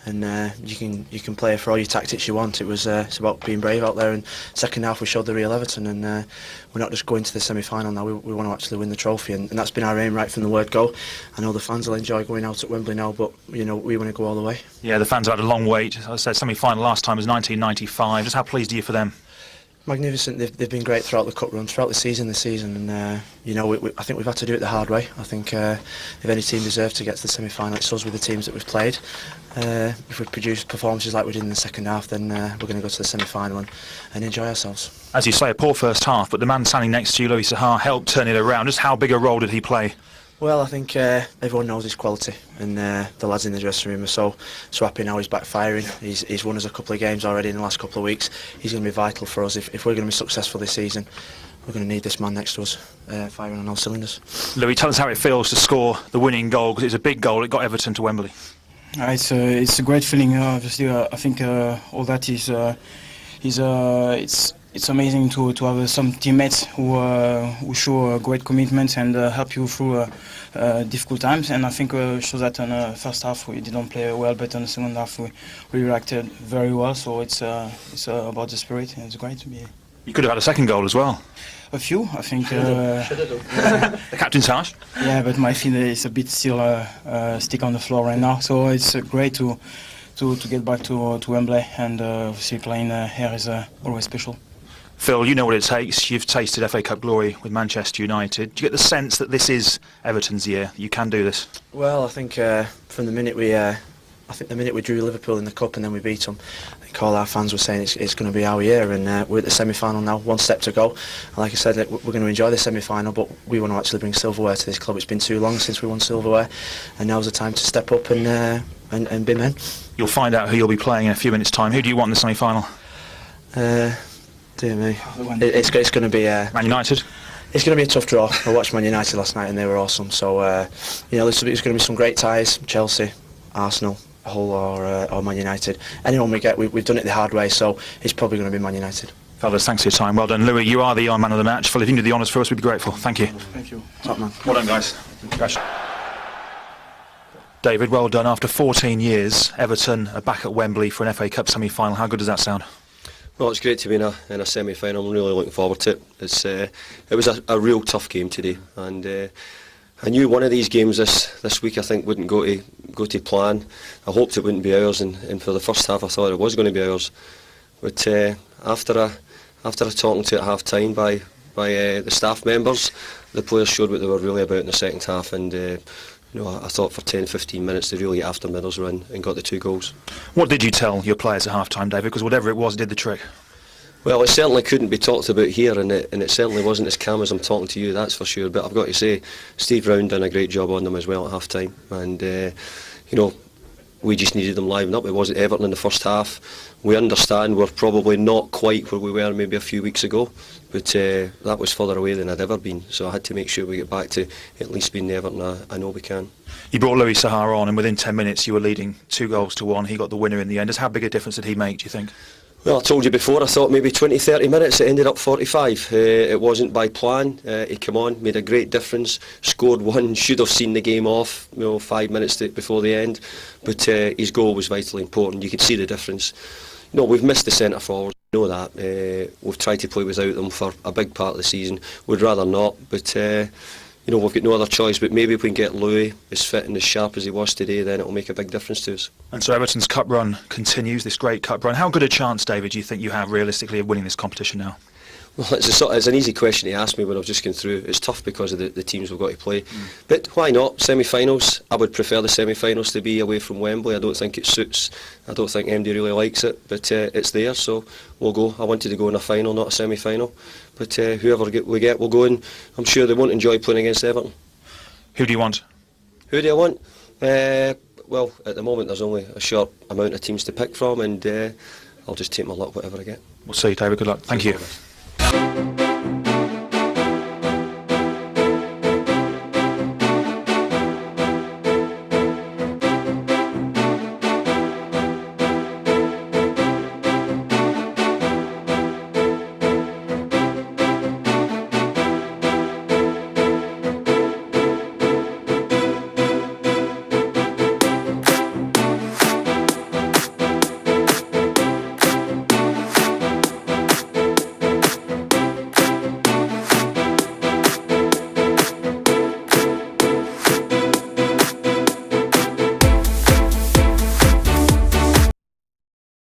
and you can play for all your tactics you want. It's about being brave out there. And second half we showed the real Everton, and we're not just going to the semi-final now. We want to actually win the trophy, and that's been our aim right from the word go. I know the fans will enjoy going out at Wembley now, but we want to go all the way. Yeah, the fans have had a long wait. As I said, semi-final last time was 1995. Just how pleased are you for them? Magnificent. They've been great throughout the cup run, throughout the season this season, and I think we've had to do it the hard way. I think if any team deserves to get to the semi-final, it's us with the teams that we've played. If we produce performances like we did in the second half, then we're going to go to the semi-final and enjoy ourselves. As you say, a poor first half, but the man standing next to you, Louis Saha, helped turn it around. Just how big a role did he play? Well, I think everyone knows his quality, and the lads in the dressing room are so happy now he's back firing. He's won us a couple of games already in the last couple of weeks. He's going to be vital for us if we're going to be successful this season. We're going to need this man next to us, firing on all cylinders. Louis, tell us how it feels to score the winning goal, because it's a big goal. It got Everton to Wembley. It's a great feeling. Obviously, I think all that it's amazing to have some teammates who show great commitment and help you through difficult times. And I think shows that in the first half we didn't play well, but in the second half we reacted very well. So it's about the spirit, and it's great to be here. You could have had a second goal as well. A few, I think. The captain's harsh. Yeah, but my feet is a bit still stick on the floor right now. So it's great to to get back to Wembley, and obviously playing here is always special. Phil, you know what it takes. You've tasted FA Cup glory with Manchester United. Do you get the sense that this is Everton's year? You can do this? Well, I think from the minute we drew Liverpool in the cup and then we beat them, I think all our fans were saying it's going to be our year, and we're at the semi-final now, one step to go. And like I said, we're going to enjoy the semi-final, but we want to actually bring silverware to this club. It's been too long since we won silverware, and now's the time to step up and be men. You'll find out who you'll be playing in a few minutes' time. Who do you want in the semi-final? Dear me, it's going to be Man United? It's going to be a tough draw. I watched Man United last night and they were awesome. So there's going to be some great ties: Chelsea, Arsenal, Hull, or Man United. Anyone we get, we've done it the hard way. So it's probably going to be Man United. Fellas, thanks for your time. Well done, Louis. You are the man of the match. Phil, if you can do the honours for us, we'd be grateful. Thank you. Thank you. Top man. Well done, guys. David, well done. After 14 years, Everton are back at Wembley for an FA Cup semi-final. How good does that sound? Well, it's great to be in a semi-final. I'm really looking forward to it. It was a real tough game today, and I knew one of these games this week I think wouldn't go to plan. I hoped it wouldn't be ours, and for the first half I thought it was going to be ours. But after a talking to at half time by the staff members, the players showed what they were really about in the second half, and I thought for 10-15 minutes they really got after Middlesbrough and got the 2 goals. What did you tell your players at half-time, David? Because whatever it was, it did the trick. Well, it certainly couldn't be talked about here, and it certainly wasn't as calm as I'm talking to you, that's for sure. But I've got to say, Steve Round done a great job on them as well at half-time, and we just needed them livened up. It wasn't Everton in the first half. We understand we're probably not quite where we were maybe a few weeks ago, but that was further away than I'd ever been, so I had to make sure we get back to at least being the Everton I know we can. You brought Louis Saha on, and within 10 minutes you were leading 2-1. He got the winner in the end. Just how big a difference did he make, do you think? Well, I told you before, I thought maybe 20-30 minutes, it ended up 45. It wasn't by plan. He came on, made a great difference, scored one, should have seen the game off 5 minutes before the end, but his goal was vitally important. You could see the difference. We've missed the centre forwards, we know that. We've tried to play without them for a big part of the season. We'd rather not, but we've got no other choice. But maybe if we can get Louis as fit and as sharp as he was today, then it'll make a big difference to us. And so Everton's cup run continues, this great cup run. How good a chance, David, do you think you have realistically of winning this competition now? Well, it's an easy question to ask me when I've just gone through. It's tough because of the teams we've got to play. But why not? Semi-finals, I would prefer the semi-finals to be away from Wembley. I don't think it suits. I don't think MD really likes it, but it's there, so we'll go. I wanted to go in a final, not a semi-final. But whoever we get, we'll go in. I'm sure they won't enjoy playing against Everton. Who do you want? Who do I want? Well, at the moment there's only a short amount of teams to pick from, and I'll just take my luck whatever I get. We'll see, David. Good luck. Thank you.